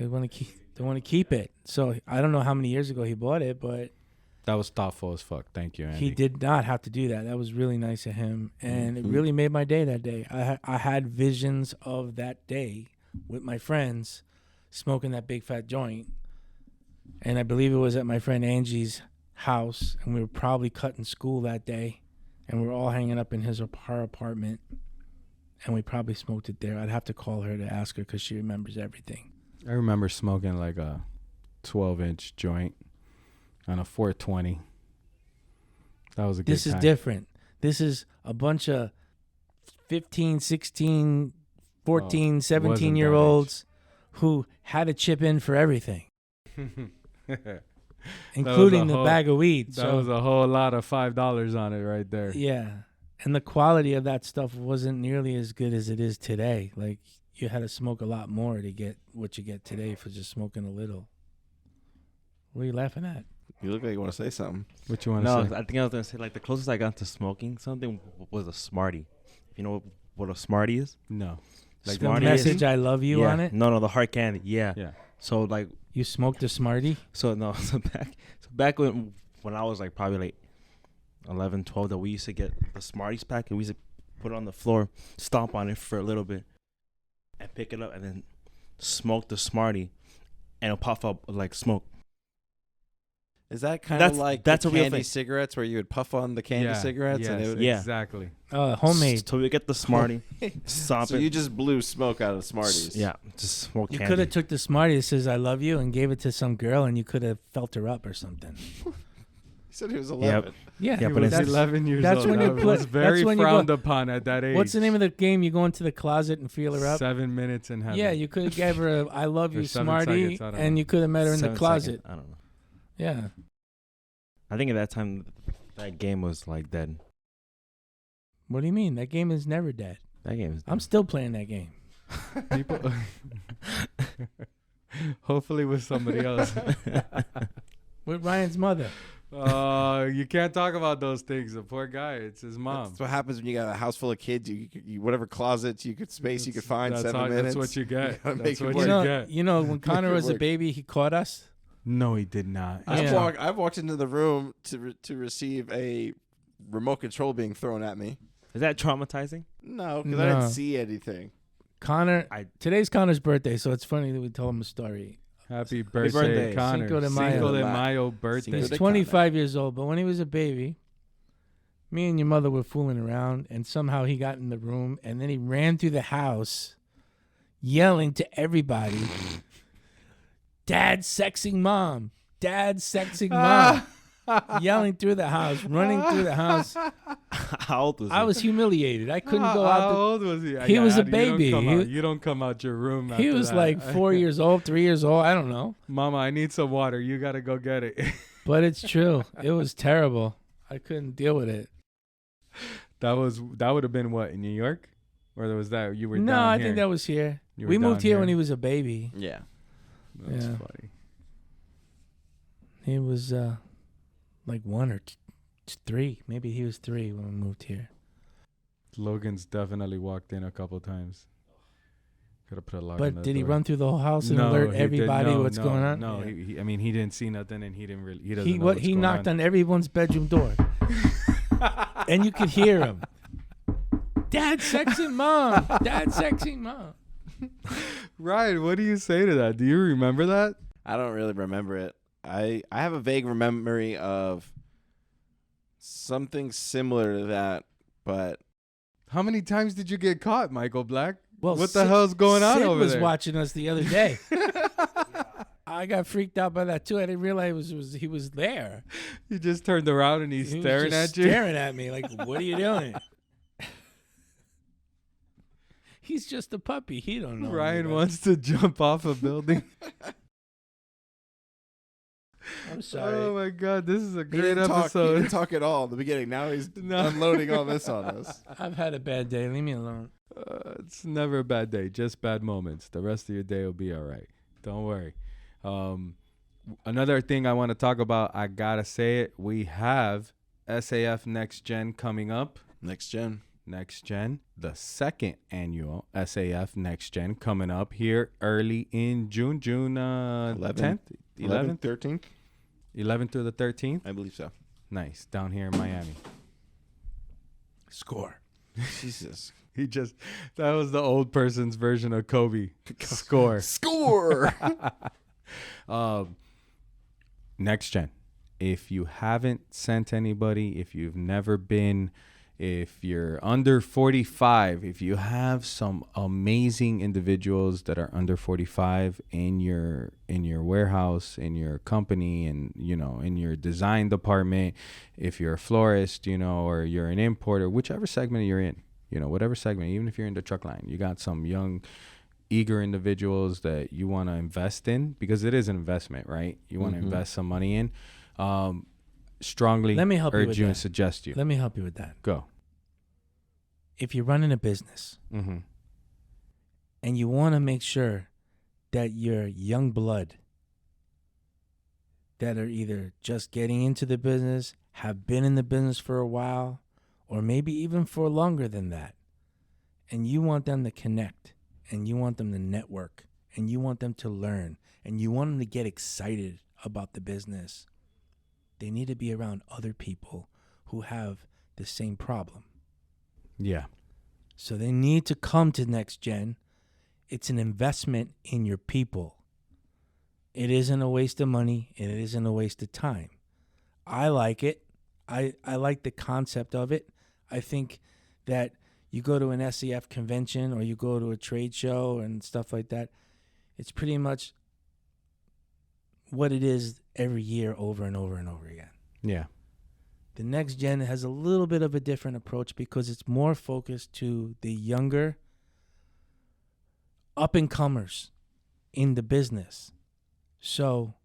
want to keep. They want to keep it. So I don't know how many years ago he bought it, but That was thoughtful as fuck. Thank you, Andy. he did not have to do that. That was really nice of him, and it Mhm. really made my day that day. I had visions of that day with my friends smoking that big fat joint, and I believe it was at my friend Angie's house, and we were probably cutting school that day, and we were all hanging up in her apartment, and we probably smoked it there. I'd have to call her to ask her because she remembers everything. I remember smoking like a 12-inch joint on a 420. That was a good This is time. different. This is a bunch of 15, 16, 14, wasn't 17-year-olds who had to chip in for everything, That including the whole- bag of weed. That So, was a whole lot of $5 on it right there. yeah. And the quality of that stuff wasn't nearly as good as it is today. Like, you had to smoke a lot more to get what you get today for just smoking a little. What are you laughing at? You look like you want to say something. What you want to No, say? I think I was gonna say like the closest I got to smoking something was a Smartie. If you know what a Smartie is? No. The Smartie message "I love you" yeah. on it. No, the hard candy. Yeah. Yeah. So like, You smoked a Smartie. so back when I was like probably like 11, 12, that we used to get the Smarties pack and we used to put it on the floor, stomp on it for a little bit, and pick it up and then smoke the Smartie, and it'll puff up like smoke. Is that kind of That's- like that's the a real candy thing. cigarettes where you would puff on the candy Yeah, cigarettes? And it yes, would, Yeah. exactly. Homemade. So we get the Smartie, stomp So it. you just blew smoke out of Smarties. Yeah, just smoke You candy. could have took the Smartie that says "I love you" and gave it to some girl, and you could have felt her up or something. He said he was 11. Yeah, Yeah, He but was it's- 11 years that's old. when you That put- was very that's when you frowned go- upon at that age. What's the name of the game? You go into the closet and feel her up. 7 minutes in heaven. Yeah, you could have gave her a "I love Or you" 7 Smartie, seconds, I don't and know. you could have met her in the 7 closet. seconds, I don't know. Yeah. I think at that time that game was like dead. What do you mean? That game is never dead. That game is dead. I'm still playing that game. People. Hopefully with somebody else. With Ryan's mother. You can't talk about those things. The poor guy. It's his mom. That's what happens when you got a house full of kids. You whatever closets you could space you could find, That's 7 how- minutes. That's what you get. gotta That's make it what work. you You know, get. you know, when Connor Make it was a work. baby, he caught us. No, he did not. Yeah. I've walked into the room to receive a remote control being thrown at me. Is that traumatizing? No, because I No. didn't see anything. Connor, I- today's Connor's birthday, so it's funny that we told him a story. Happy birthday, birthday. Connor. Cinco de Mayo. Cinco de Mayo birthday. He's Cinco de 25 years old, but when he was a baby, me and your mother were fooling around, and somehow he got in the room, and then he ran through the house yelling to everybody, "Dad's sexing mom! Dad's sexing mom!" Yelling through the house, running through the house. How old was he? I was humiliated. I couldn't go How out. old was he? He was a you don't baby. come He- out- You don't come out your room. He after was that. like 4 years old, 3 years old. I don't know. Mama, I need some water. You gotta go get it. But it's true. It was terrible. I couldn't deal with it. That would have been what, in New York, or was that you were? No, down I here? think that was here. You were We moved down here when he was a baby. Yeah. That's Yeah. funny. He was like 1 or 3. Maybe he was 3 when we moved here. Logan's definitely walked in a couple times. Could have put a lock. on But the did he door. run through the whole house and No, alert he did- everybody no, what's no, going on? No, Yeah. he, I mean, he didn't see nothing, and he didn't really. He doesn't He know what? what's He going knocked on. on everyone's bedroom door, and you could hear him. Dad sexing mom. Dad sexing mom. Ryan, what do you say to that? Do you remember that? I don't really remember it. I have a vague memory of something similar to that, but How many times did you get caught, Michael Black? Well, What the Sid- hell's going on Sid over was there? watching us the other day. I got freaked out by that too. I didn't realize he was there. You just turned around and he's He was staring just at you. staring at me like, what are you doing? He's just a puppy. He don't know. Ryan me, wants to jump off a building. I'm sorry. Oh my god, this is a He great didn't talk. He episode. didn't talk at all in the beginning. Now he's No. unloading all this on us. I've had a bad day. Leave me alone. It's never a bad day, just bad moments. The rest of your day will be all right. Don't worry. Another thing I want to talk about, I gotta say it. We have SAF Next Gen coming up. Next gen. Next Gen, the second annual SAF Next Gen coming up here early in June, 10th, 11th, 13th. 11th through the 13th. I believe so. Nice, down here in Miami. Score. Jesus. That was the old person's version of Kobe. Score. Score. Next Gen. If you haven't sent anybody, if you've never been, if you're under 45, if you have some amazing individuals that are under 45 in your warehouse, in your company, and in your design department, if you're a florist, or you're an importer, whichever segment you're in, whatever segment, even if you're in the truck line, you got some young, eager individuals that you want to invest in, because it is an investment, right? You want to invest some money in. Strongly Let me help you urge with you that. and suggest you. Let me help you with that. Go. If you're running a business Mm-hmm. and you want to make sure that your young blood that are either just getting into the business, have been in the business for a while, or maybe even for longer than that, and you want them to connect, and you want them to network, and you want them to learn, and you want them to get excited about the business, they need to be around other people who have the same problem. Yeah. So they need to come to Next Gen. It's an investment in your people. It isn't a waste of money, and it isn't a waste of time. I like it. I like the concept of it. I think that you go to an SEF convention or you go to a trade show and stuff like that, it's pretty much what it is every year over and over and over again. Yeah. The Next Gen has a little bit of a different approach because it's more focused to the younger up-and-comers in the business. So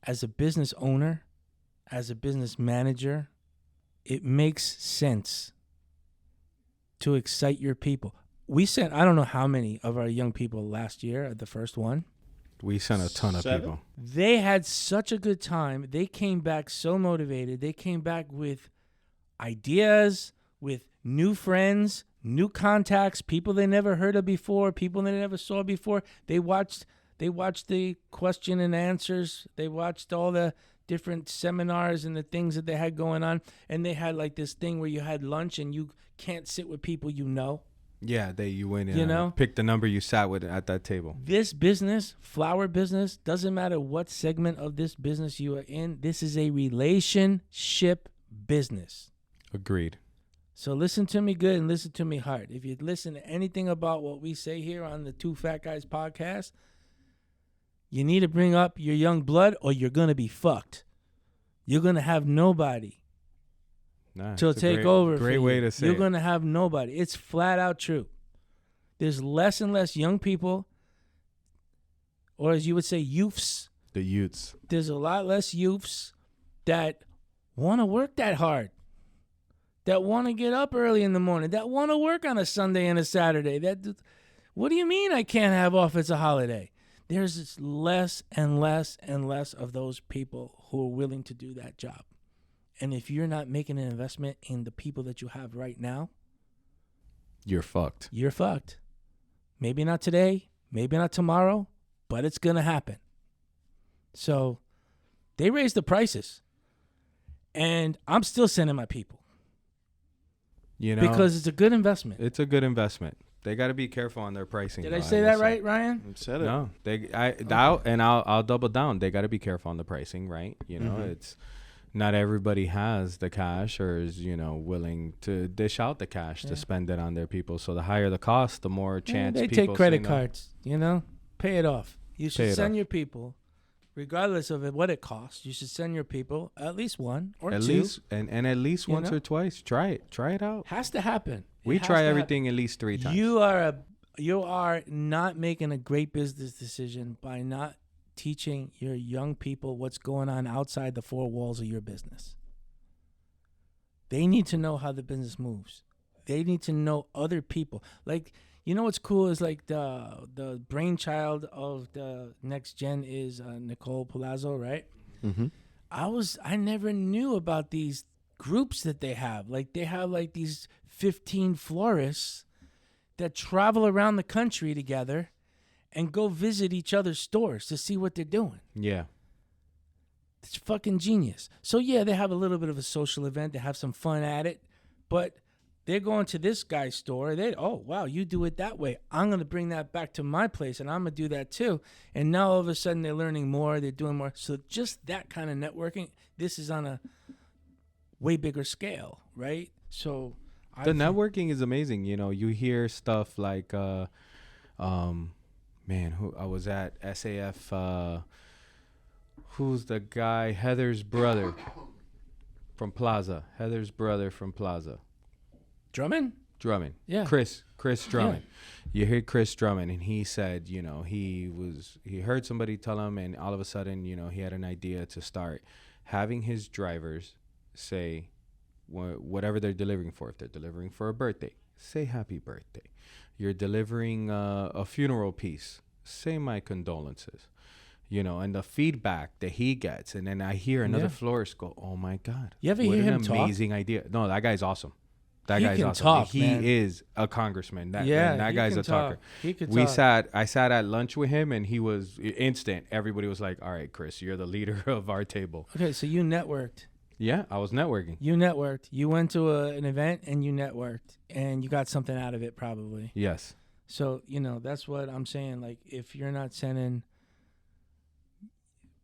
as a business owner, as a business manager, it makes sense to excite your people. We sent, I don't know how many of our young people last year at the first one. We sent a ton of 7? people. They had such a good time. They came back so motivated. They came back with ideas, with new friends, new contacts, people they never heard of before, people they never saw before. They watched the question and answers. They watched all the different seminars and the things that they had going on. And they had like this thing where you had lunch and you can't sit with people you know. Yeah, you went in. Pick the number you sat with at that table. This business, flower business, doesn't matter what segment of this business you are in. This is a relationship business. Agreed. So listen to me good and listen to me hard. If you listen to anything about what we say here on the Two Fat Guys podcast, you need to bring up your young blood or you're going to be fucked. You're going to have nobody to take over. Great way to say You're it. going to have nobody. It's flat out true. There's less and less young people, or as you would say, youths. The youths. There's a lot less youths that want to work that hard, that want to get up early in the morning, that want to work on a Sunday and a Saturday. What do you mean I can't have off? It's a holiday. There's just less and less and less of those people who are willing to do that job. And if you're not making an investment in the people that you have right now, You're fucked. you're fucked. Maybe not today, maybe not tomorrow, but it's going to happen. So they raised the prices. And I'm still sending my people because it's a good investment. It's a good investment. They got to be careful on their pricing. Did though, I say will that right, Ryan? You said it. No, I'll double down. They got to be careful on the pricing, right? It's not everybody has the cash or is willing to dish out the cash to spend it on their people. So the higher the cost, the more chance they people take credit say no. cards, pay it off. You Pay should it send off. your people regardless of what it costs, you should send your people at least one or At two. least and at least You once know? or twice. Try it out. Has to happen. We It has try to happen. everything at least 3 times. You are not making a great business decision by not teaching your young people what's going on outside the 4 walls of your business. They need to know how the business moves. They need to know other people. Like, you know what's cool is like the brainchild of the next gen is Nicole Palazzo, right? Mm-hmm. I never knew about these groups that they have. Like they have like these 15 florists that travel around the country together and go visit each other's stores to see what they're doing. Yeah. It's fucking genius. So yeah, they have a little bit of a social event. They have some fun at it, but they're going to this guy's store. Oh wow, you do it that way. I'm gonna bring that back to my place, and I'm gonna do that too. And now all of a sudden they're learning more. They're doing more. So just that kind of networking. This is on a way bigger scale, right? So The networking is amazing. You know, you hear stuff like, man, who I was at SAF. Who's the guy? Heather's brother from Plaza. Heather's brother from Plaza. Drummond. Yeah. Chris Drummond. You hear Chris Drummond, and he said, you know, he heard somebody tell him, and all of a sudden, you know, he had an idea to start having his drivers say whatever they're delivering for. If they're delivering for a birthday, say happy birthday. You're delivering a funeral piece, say my condolences. You know, and the feedback that he gets, and then I hear another florist go, "Oh my God, You ever what hear an him talk? amazing idea!" No, that guy's awesome. That He guy's can awesome. talk, he man. is a congressman. That he guy's can a talker. talk. He could talk. I sat at lunch with him, and he was instant. Everybody was like, "All right, Chris, you're the leader of our table." Okay, so you networked. Yeah, I was networking. You networked. You went to an event and you networked, and you got something out of it probably. Yes. So, you know, that's what I'm saying. Like, if you're not sending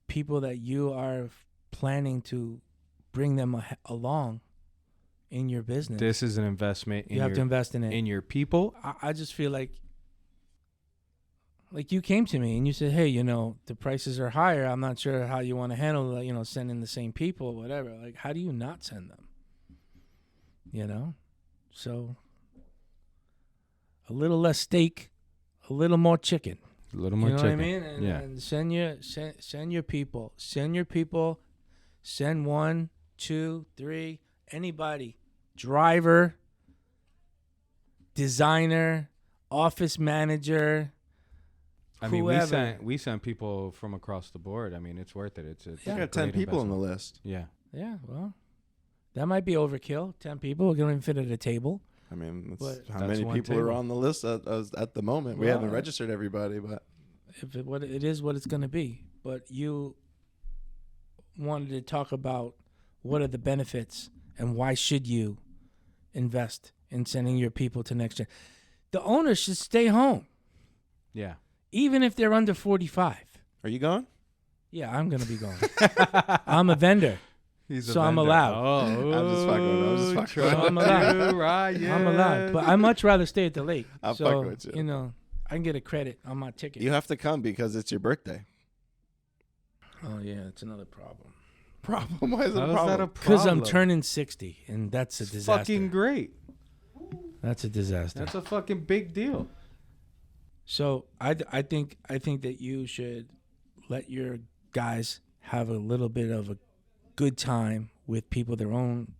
people that you are planning to bring them along in your business, This is an investment. you have to invest in it. in your people. I just feel like you came to me and you said, hey, you know, the prices are higher. I'm not sure how you want to handle, you know, sending the same people or whatever. Like, how do you not send them? You know? So a little less steak, a little more chicken. A little more You know chicken. what I mean? And, Yeah. and send your people. Send your people. Send 1, 2, 3, anybody. Driver, designer, office manager. I mean, whoever. we sent people from across the board. I mean, it's worth it. It's Yeah. I a got 10 great people on the investment. list. Yeah. Yeah, well, that might be overkill. 10 people. We don't even fit at a table. I mean, But- how That's many one people are table. on the list at the moment? We Well, haven't registered everybody, but If it is what it's going to be. But you wanted to talk about what are the benefits and why should you invest in sending your people to next gen. The owners should stay home, Yeah. even if they're under 45. are you going? Yeah, I'm going to be going. I'm a vendor. He's So I'm allowed. Oh, I'm just fucking with you. So I'm allowed. Right, yeah. I'm allowed. But I'd much rather stay at the lake. I'm so, fucking with you. You know, I can get a credit on my ticket. You have to come because it's your birthday. Oh, yeah, it's another problem. Problem? Why is it How a is that problem? a Because I'm problem? turning 60, and that's a It's disaster. fucking great. That's a disaster. That's a fucking big deal. So I think that you should let your guys have a little bit of a good time with people their own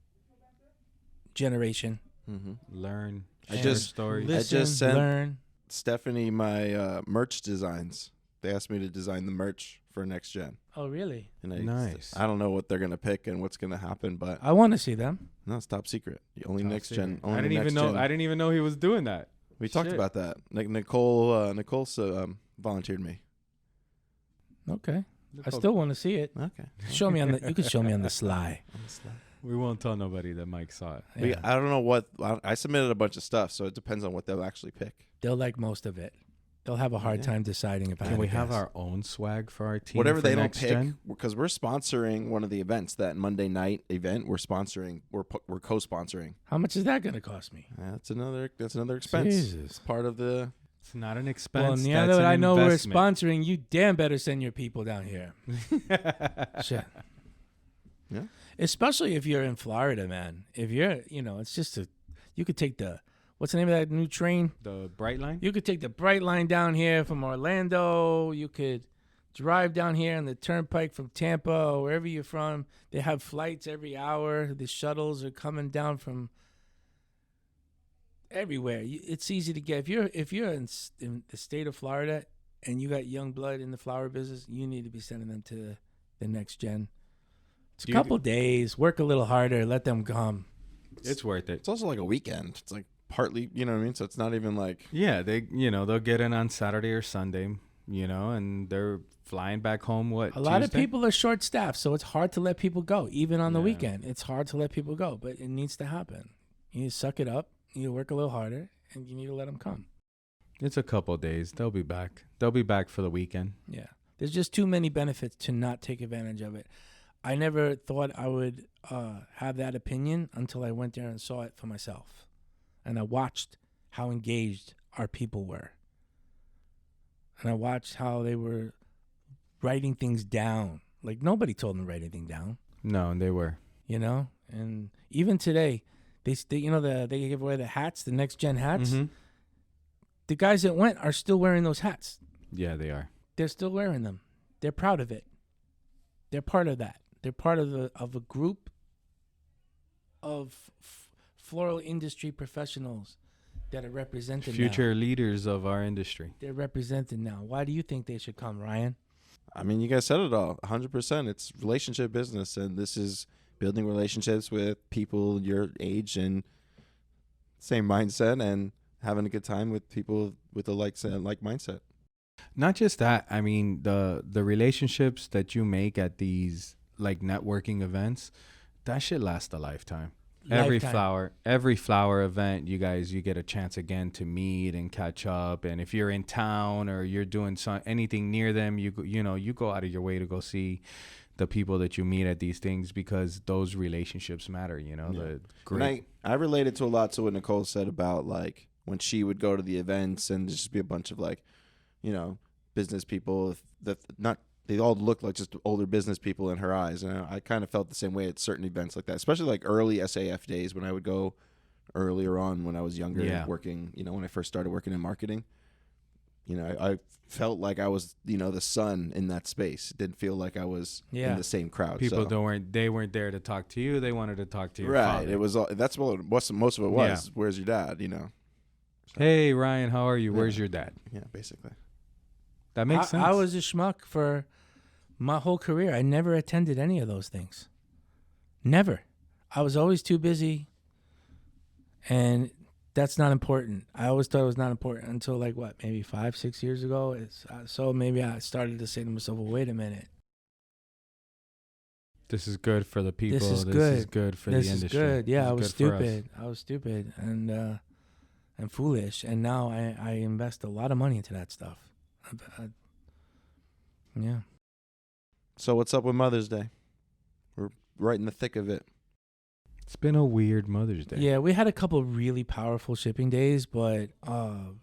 generation. Mm-hmm. Learn. I share just- stories. Listen, sent- learn. Stephanie, my merch designs. They asked me to design the merch for next gen, Oh, really? and Nice. I don't know what they're gonna pick and what's gonna happen, but I want to see them. no, it's top secret. Only Top next secret. gen. Only I didn't even next know. gen. I didn't even know he was doing that. We talked Shit. about that. Like Nicole volunteered me. Okay. I still want to see it. Okay. Show me on the. You can show me on the sly. We won't tell nobody that Mike saw it. Yeah. I don't know what I submitted a bunch of stuff, so it depends on what they'll actually pick. They'll like most of it. They'll have a hard Yeah. time deciding if I Can had we to have guess. our own swag for our team? Whatever for they don't next pick, gen? because we're sponsoring one of the events. That Monday night event, we're sponsoring. We're co-sponsoring. How much is that going to cost me? That's another expense. Jesus. It's part of the It's not an Well, expense. now that's that an I know investment. we're sponsoring, you damn better send your people down here. Shit. Yeah. Especially if you're in Florida, man. If you're, it's just you could take what's the name of that new train? The Bright Line? You could take the Bright Line down here from Orlando. You could drive down here on the Turnpike from Tampa or wherever you're from. They have flights every hour. The shuttles are coming down from everywhere. It's easy to get. If you're in the state of Florida and you got young blood in the flower business, you need to be sending them to the next gen. It's a couple days. Work a little harder. Let them come. It's worth it. It's also like a weekend. It's like partly, you know what I mean? So it's not even like... Yeah, they'll get in on Saturday or Sunday, and they're flying back home, A lot of people are short-staffed, so it's hard to let people go. Even on the Yeah. weekend, it's hard to let people go, but it needs to happen. You need to suck it up. You need to work a little harder, and you need to let them come. It's a couple days. They'll be back. They'll be back for the weekend. Yeah. There's just too many benefits to not take advantage of it. I never thought I would have that opinion until I went there and saw it for myself. And I watched how engaged our people were. And I watched how they were writing things down. Like, nobody told them to write anything down, No, they were. And even today, they give away the hats, the next gen hats. Mhm. The guys that went are still wearing those hats. Yeah, they are. They're still wearing them. They're proud of it. They're part of that. They're part of a group of floral industry professionals that are represented Future now. leaders of our industry. They're represented now. Why do you think they should come, Ryan? I mean, you guys said it all. 100%. It's relationship business, and this is building relationships with people your age and same mindset, and having a good time with people with a like mindset. Not just that. I mean, the relationships that you make at these like networking events, that shit lasts a lifetime. Every flower event, you get a chance again to meet and catch up. And if you're in town or you're doing anything near them, you go out of your way to go see the people that you meet at these things, because those relationships matter. And I related to a lot to what Nicole said about like when she would go to the events and just be a bunch of like, business people that they all looked like just older business people in her eyes. And I kind of felt the same way at certain events like that, especially like early SAF days when I would go earlier on when I was younger, working, when I first started working in marketing. I felt like I was, the son in that space. It didn't feel like I was in the same crowd. People weren't there to talk to you. They wanted to talk to your right. father. It was that's what most of it was. Yeah. Where's your dad? So. Hey Ryan, how are you? Where's your dad? Yeah, basically. That makes sense. I was a schmuck for my whole career. I never attended any of those things. Never. I was always too busy, and that's not important. I always thought it was not important until maybe 5-6 years ago. So maybe I started to say to myself, well, wait a minute. This is good for the people. This is good for the industry. This is good. Yeah, I was stupid. I was stupid and foolish, and now I invest a lot of money into that stuff. Yeah. So what's up with Mother's Day? We're right in the thick of it. It's been a weird Mother's Day. Yeah, we had a couple really powerful shipping days, but I'm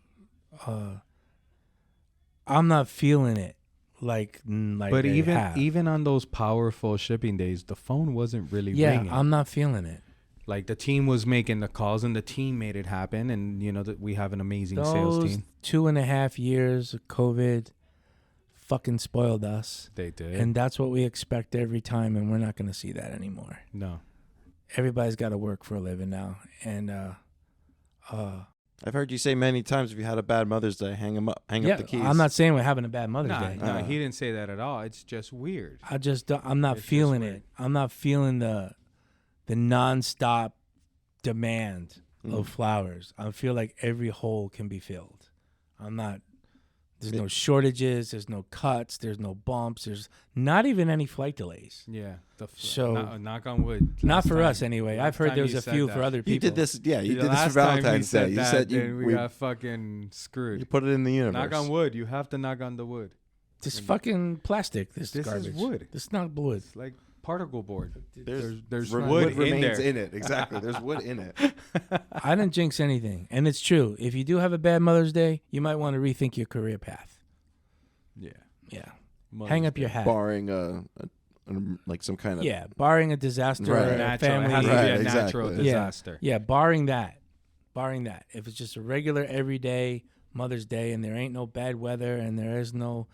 not feeling it like But even on those powerful shipping days, the phone wasn't really ringing. Yeah, I'm not feeling it. Like the team was making the calls, and the team made it happen, and that we have an amazing sales team. 2.5 years of COVID fucking spoiled us. They did. And that's what we expect every time, and we're not going to see that anymore. No. Everybody's got to work for a living now. And I've heard you say many times, if you had a bad Mother's Day, hang up the keys. I'm not saying we're having a bad Mother's Day. No, he didn't say that at all. It's just weird. I'm not feeling it. I'm not feeling the nonstop demand of flowers. I feel like every hole can be filled. There's no shortages. There's no cuts. There's no bumps. There's not even any flight delays. Yeah. So knock on wood. Not for us anyway. I've heard there was a few for other people. You did this. Yeah, you did this for Valentine's Day. You said we got fucking screwed. You put it in the universe. Knock on wood. You have to knock on the wood. This fucking plastic. This garbage. Is wood. This is not wood. It's like particle board. There's wood wood in remains there. in it. Exactly. There's wood in it. I didn't jinx anything. And it's true. If you do have a bad Mother's Day, you might want to rethink your career path. Yeah. Yeah. Mother's Hang up Day. your hat. Barring like some kind of Yeah, barring a disaster Right. or a Natural. It family. has to be Right, a natural exactly. disaster. Yeah, barring that. Barring that. If it's just a regular everyday Mother's Day and there ain't no bad weather and there is no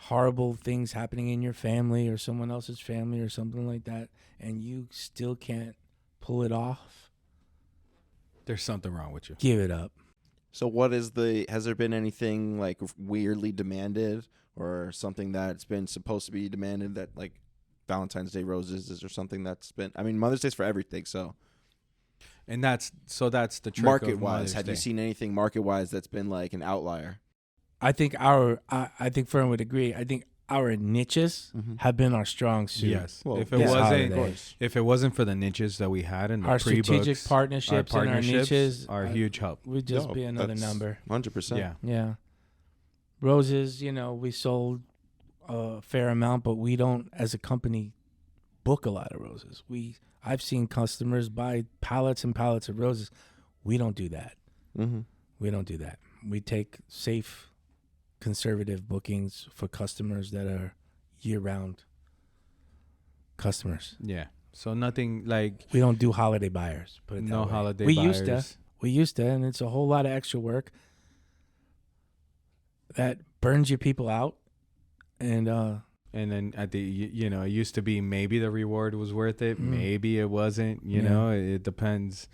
horrible things happening in your family or someone else's family or something like that, and you still can't pull it off, There's something wrong with you. give it up. So has there been anything like weirdly demanded or something that's been supposed to be demanded that like Valentine's Day roses? Is there something that's been, I mean, Mother's Day's for everything. So And that's the trick market of wise, Mother's have Day. you seen anything market wise that's been like an outlier? I think I think Fern would agree. I think our niches have been our strong suit. Yes. Well, if it this wasn't, holiday. if it wasn't for the niches that we had and the Our pre-books, strategic partnerships and our niches are a huge help. would just be another number. 100%. Yeah. Yeah. Roses, we sold a fair amount, but we don't, as a company, book a lot of roses. I've seen customers buy pallets and pallets of roses. We don't do that. Mm-hmm. We don't do that. We take safe, conservative bookings for customers that are year-round customers. Yeah. So nothing like We don't do holiday buyers. Put it that no way. holiday we buyers. used to, and it's a whole lot of extra work that burns your people out. And And then at the it used to be maybe the reward was worth it, Mm. maybe it wasn't. You Yeah. know, it depends.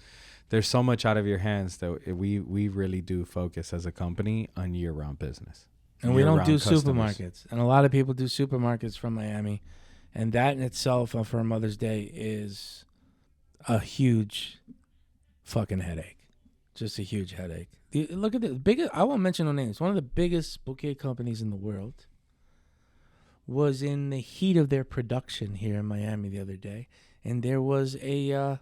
There's so much out of your hands that we really do focus as a company on year-round business. And we don't do Year-round customers. supermarkets. And a lot of people do supermarkets from Miami. And that in itself for Mother's Day is a huge fucking headache. Just a huge headache. Look at the biggest, I won't mention no names. One of the biggest bouquet companies in the world was in the heat of their production here in Miami the other day. And there was a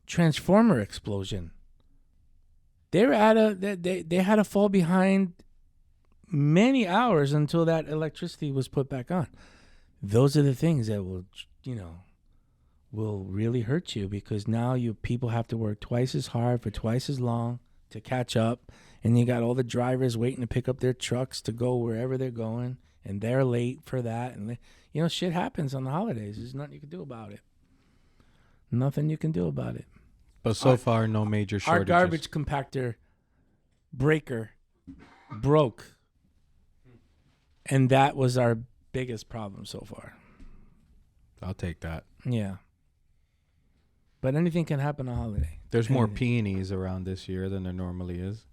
transformer explosion. They were they had to fall behind many hours until that electricity was put back on. Those are the things that will really hurt you, because now people have to work twice as hard for twice as long to catch up, and you got all the drivers waiting to pick up their trucks to go wherever they're going, and they're late for that, and shit happens on the holidays. There's nothing you can do about it. Nothing you can do about it. But so far, no major shortages. Our garbage compactor breaker broke. And that was our biggest problem so far. I'll take that. Yeah. But anything can happen on holiday. There's more Anything. peonies around this year than there normally is.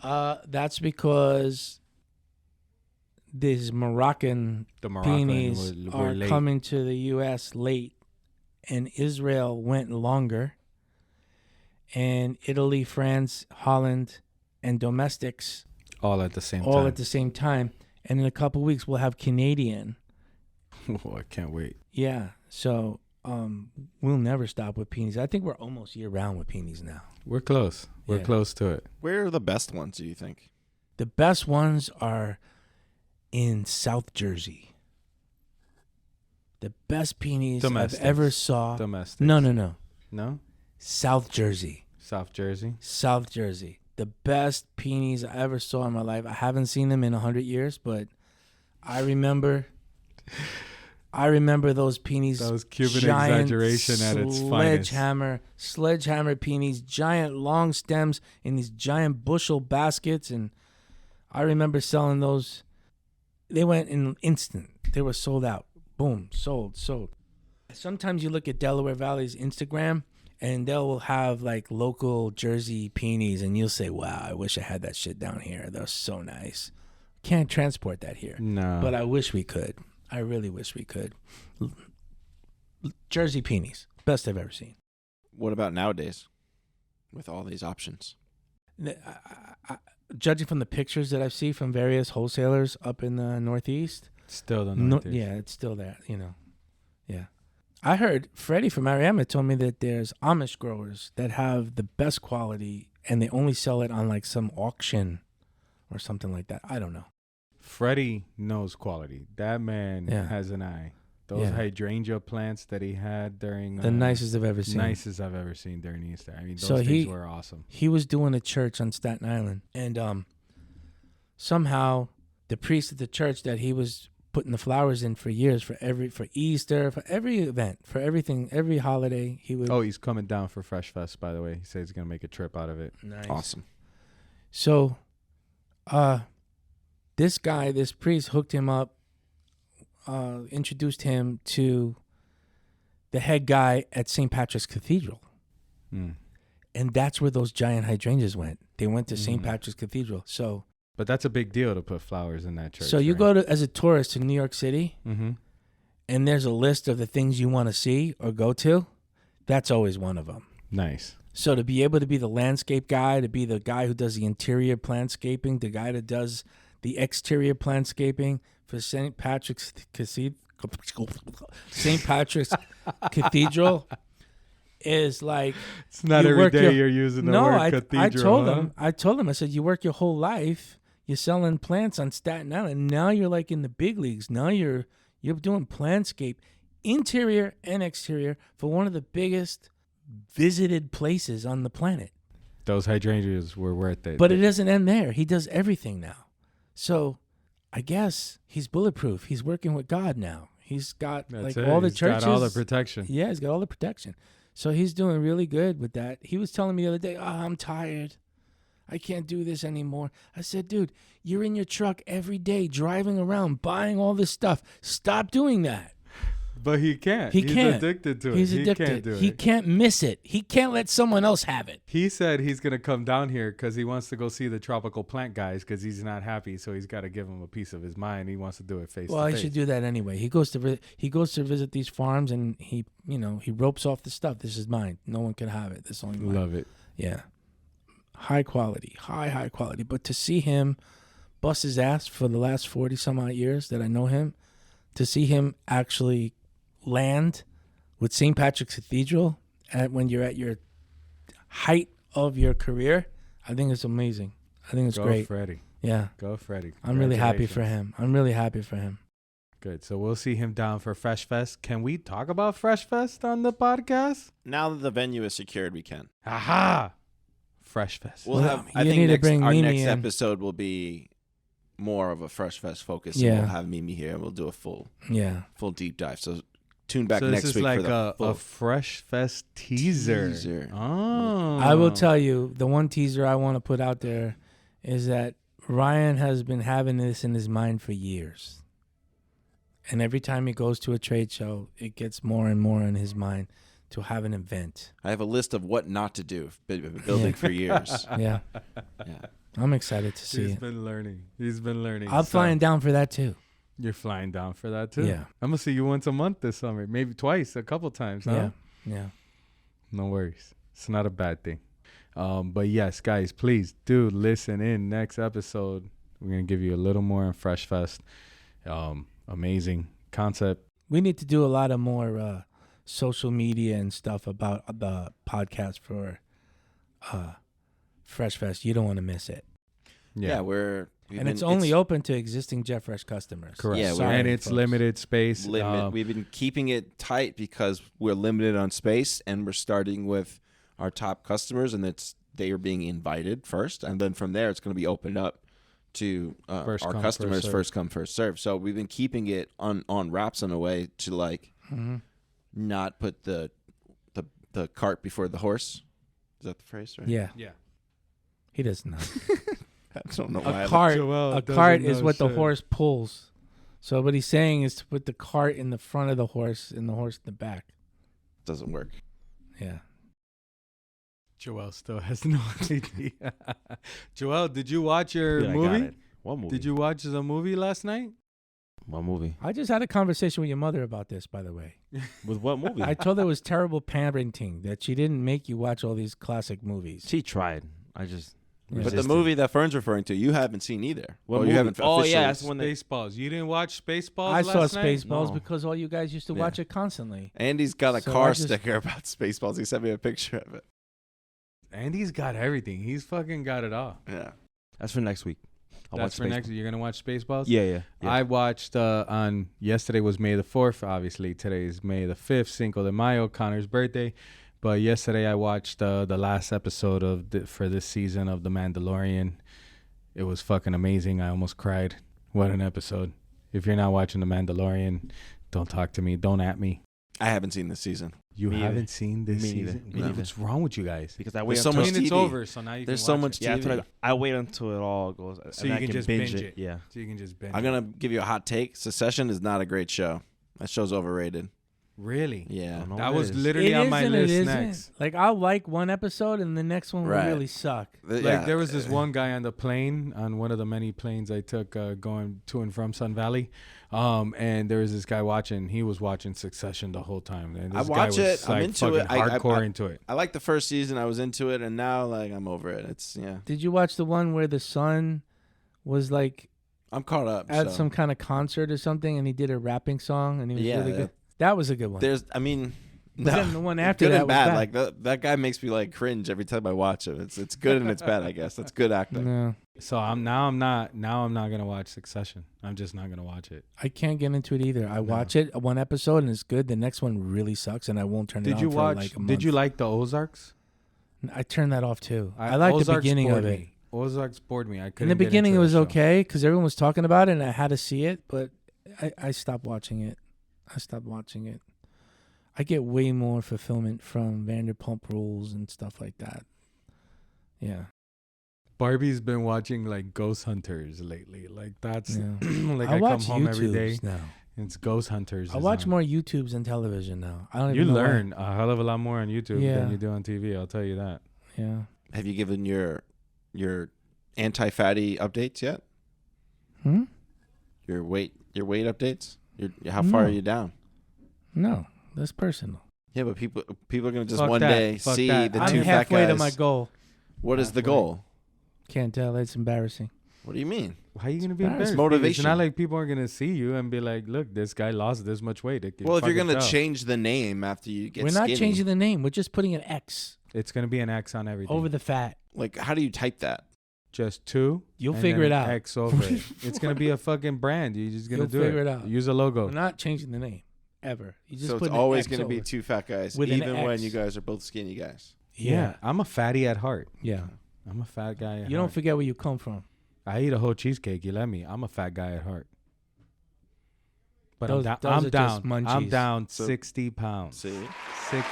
That's because these Moroccan The Moroccan peonies were are late. coming to the U.S. late. And Israel went longer. And Italy, France, Holland, and domestics all at the same all time. at the same time. And in a couple weeks, we'll have Canadian. Oh, I can't wait. Yeah. So we'll never stop with peonies. I think we're almost year-round with peonies now. We're close. We're Yeah. close to it. Where are the best ones, do you think? The best ones are in South Jersey. The best peonies Domestics. I've ever saw. Domestic. No. No? South Jersey. South Jersey. South Jersey. The best peonies I ever saw in my life. I haven't seen them in 100 years, but I remember those peonies. That was Cuban giant exaggeration at its finest. Sledgehammer peonies, giant long stems in these giant bushel baskets. And I remember selling those. They went in an instant. They were sold out. Boom, sold. Sometimes you look at Delaware Valley's Instagram, and they'll have like local Jersey peonies, and you'll say, wow, I wish I had that shit down here. They're so nice. Can't transport that here. No. But I wish we could. I really wish we could. Jersey peonies, best I've ever seen. What about nowadays with all these options? Judging from the pictures that I've seen from various wholesalers up in the Northeast, Still the Northeast. yeah, it's still there, Yeah. I heard Freddie from Mariama told me that there's Amish growers that have the best quality, and they only sell it on like some auction or something like that. I don't know. Freddie knows quality. That man Yeah. has an eye. Those Yeah. hydrangea plants that he had during The nicest I've ever seen. nicest I've ever seen during Easter. I mean, those So things were awesome. He was doing a church on Staten Island, and somehow the priest at the church that he was putting the flowers in for years, for Easter, for every event, for everything, every holiday, he would. Oh, he's coming down for Fresh Fest, by the way. He says he's gonna make a trip out of it. Nice. Awesome. So, this priest hooked him up, introduced him to the head guy at St. Patrick's Cathedral. Mm. And that's where those giant hydrangeas went. They went to St. Mm. Patrick's Cathedral. So, But that's a big deal to put flowers in that church. so you go to as a tourist to New York City, Mm-hmm. and there's a list of the things you want to see or go to. That's always one of them. Nice. So to be able to be the landscape guy, to be the guy who does the interior plantscaping, the guy that does the exterior plantscaping for St. Patrick's Cathedral is like, It's not you every work day your- you're using the no, word cathedral. I told him, I said, you work your whole life, you're selling plants on Staten Island. Now you're like in the big leagues. Now you're doing plantscape, interior and exterior, for one of the biggest visited places on the planet. Those hydrangeas were worth it. But it doesn't end there. He does everything now. So I guess he's bulletproof. He's working with God now. He's got That's like it. all the He's churches. got all the protection. Yeah, he's got all the protection. So he's doing really good with that. He was telling me the other day, I'm tired. I can't do this anymore. I said, dude, you're in your truck every day driving around, buying all this stuff. Stop doing that. But he can't. He He's can't. addicted to it. He's He addicted. can't do He it. can't miss it. He can't let someone else have it. He said he's going to come down here because he wants to go see the tropical plant guys because he's not happy. So he's got to give them a piece of his mind. He wants to do it face Well, to he face. should do that anyway. He goes to visit these farms, and he ropes off the stuff. This is mine. No one can have it. This is only mine. Love it. Yeah. High quality. High quality. But to see him bust his ass for the last 40 some odd years that I know him, to see him actually land with St. Patrick's Cathedral when you're at your height of your career, I think it's amazing. I think it's Go great. Freddie. Yeah. Go Freddie. I'm really happy for Congratulations. him. Good. So we'll see him down for Fresh Fest. Can we talk about Fresh Fest on the podcast? Now that the venue is secured, we can. Aha! Fresh Fest. We'll Well, have. you I think need to next, bring our Mimi next in. episode will be more of a Fresh Fest focus. Yeah. And we'll have Mimi here, and we'll do a full deep dive. So tune back so next this is week like for the full a Fresh Fest teaser. Oh. I will tell you, the one teaser I want to put out there is that Ryan has been having this in his mind for years. And every time he goes to a trade show, it gets more and more in his mind to have an event. I have a list of what not to do. Been building for years. Yeah. Yeah. I'm excited to see He's it. been learning. He's been learning. I'm So flying down for that too. You're flying down for that too? Yeah. I'm going to see you once a month this summer. Maybe twice, a couple times, huh? Yeah. No worries. It's not a bad thing. But yes, guys, please do listen in next episode. We're going to give you a little more on Fresh Fest. Amazing concept. We need to do a lot of more social media and stuff about the podcast for Fresh Fest. You don't want to miss it. Yeah, And it's only open to existing Jet Fresh customers. Correct. Yeah, Sorry, and it's folks. limited space. We've been keeping it tight because we're limited on space, and we're starting with our top customers, and they are being invited first, and then from there it's going to be opened up to First our come, customers, first serve. first come, first serve. So we've been keeping it on wraps in a way to like not put the cart before the horse. Is that the phrase? Right? Yeah. Yeah. He doesn't know. I don't know why. A cart doesn't is know what the shit. horse pulls. So what he's saying is to put the cart in the front of the horse and the horse in the back. Doesn't work. Yeah. Joel still has no idea. Joel, did you watch your Yeah, I got movie? it. What movie? Did you watch the movie last night? What movie? I just had a conversation with your mother about this, by the way. With what movie? I told her it was terrible parenting that she didn't make you watch all these classic movies. She tried. I just. Yeah. But the resisted. movie that Fern's referring to, you haven't seen either. What Or movie? you haven't. Oh, officially- yeah, that's the one that. Spaceballs. You didn't watch Spaceballs I saw last night? Spaceballs No. because all you guys used to Yeah. watch it constantly. Andy's got a So car I just- sticker about Spaceballs. He sent me a picture of it. Andy's got everything. He's fucking got it all. Yeah. That's for next week. That's for next. You're gonna watch Spaceballs. Yeah. I watched on yesterday was May the 4th. Obviously, today is May the 5th, Cinco de Mayo, Connor's birthday. But yesterday I watched the last episode for this season of The Mandalorian. It was fucking amazing. I almost cried. What an episode! If you're not watching The Mandalorian, don't talk to me. Don't at me. I haven't seen this season. You Me haven't seen this Me neither. season? Me neither. What's wrong with you guys? Because I wait There's so until much I mean, it's TV. over, so now you There's can so watch much it. yeah, TV. that's what I wait until it all goes. So and you I can just binge it. Yeah. So you can just binge I'm gonna give you a hot take. Succession is not a great show. That show's overrated. Really? Yeah. I don't know That what was it is. literally It on is my and it list isn't. next. Like, I'll like one episode and the next one will Right. really suck. Like there was this one guy on the plane, on one of the many planes I took going to and from Sun Valley, and there was this guy watching. He was watching Succession the whole time. And I this guy watch was, it. I'm like, into it. fucking hardcore I into it. I like the first season. I was into it, and now like I'm over it. It's Did you watch the one where the son was like I'm caught up. at so. some kind of concert or something and he did a rapping song and he was Yeah, really yeah. good? That was a good one. There's, I mean, But then the one after good that and was bad. bad. Like that guy makes me like cringe every time I watch him. It's good and it's bad. I guess that's good acting. No, So I'm not gonna watch Succession. I'm just not gonna watch it. I can't get into it either. I watch it one episode and it's good. The next one really sucks and I won't turn it Did on you for watch? like a month. Did you like the Ozarks? I turned that off too. I like the Ozarks beginning of bored it. me. Ozarks bored me. I couldn't. In the get beginning, it into was the show. okay because everyone was talking about it and I had to see it, but I stopped watching it. I get way more fulfillment from Vanderpump Rules and stuff like that. Yeah. Barbie's been watching like Ghost Hunters lately. Like that's Yeah. like I I come watch home every day. YouTubes now. It's Ghost Hunters. I is watch on. more YouTubes than television now. I don't You even know why. learn a hell of a lot more on YouTube Yeah. than you do on TV. I'll tell you that. Yeah. Have you given your anti-fatty updates yet? Hmm? Your weight updates? How far No. are you down? No, that's personal. Yeah, but people are gonna just Fuck one that. day Fuck see that. the I'm two fat halfway guys. to my goal. What is the halfway. goal? Can't tell. It's embarrassing. What do you mean? How are you gonna be It's embarrassed? motivation. It's not like people are gonna see you and be like, "Look, this guy lost this much weight." It can Well, if you're fucking gonna tell. change the name after you get We're not skinny, changing the name. We're just putting an X it's gonna be an X on everything. over the fat. like how do you type that? Just two. You'll and figure then it an out. X over it. It's gonna be a fucking brand. You're just gonna You'll do figure it out. Use a logo. We're not changing the name ever. You just So put it's an always X gonna be over. two fat guys, With an even when X. you guys are both skinny guys. Yeah, I'm a fatty at heart. Yeah. I'm a fat guy at You don't heart. forget where you come from. I eat a whole cheesecake. You let me. I'm a fat guy at heart. But Those I'm are down. just I'm munchies. down So- 60 pounds. See, 60.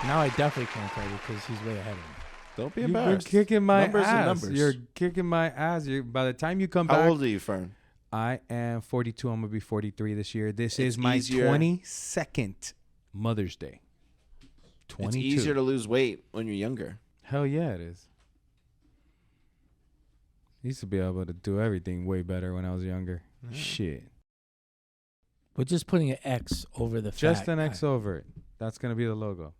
Now I definitely can't tell you because he's way ahead of me. don't be You've been embarrassed. kicking my Numbers are ass. numbers. You're kicking my ass. By the time you come How back, old are you, Fern? I am 42. I'm gonna be 43 this year. This is It's my easier- 22nd Mother's Day. 22. It's easier to lose weight when you're younger. Hell yeah, it is. I used to be able to do everything way better when I was younger. Yeah. Shit. We're just putting an X over the fat. Just an X over it. That's gonna be the logo.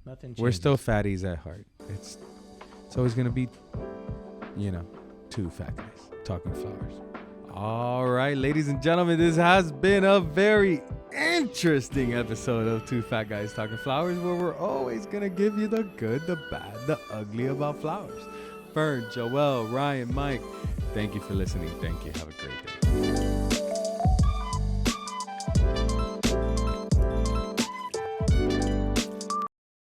Nothing changes. We're still fatties at heart. It's always gonna be, two fat guys talking flowers. All right, ladies and gentlemen, this has been a very interesting episode of Two Fat Guys Talking Flowers, where we're always gonna give you the good, the bad, the ugly about flowers. Fern, Joel, Ryan, Mike, thank you for listening. Thank you. Have a great day.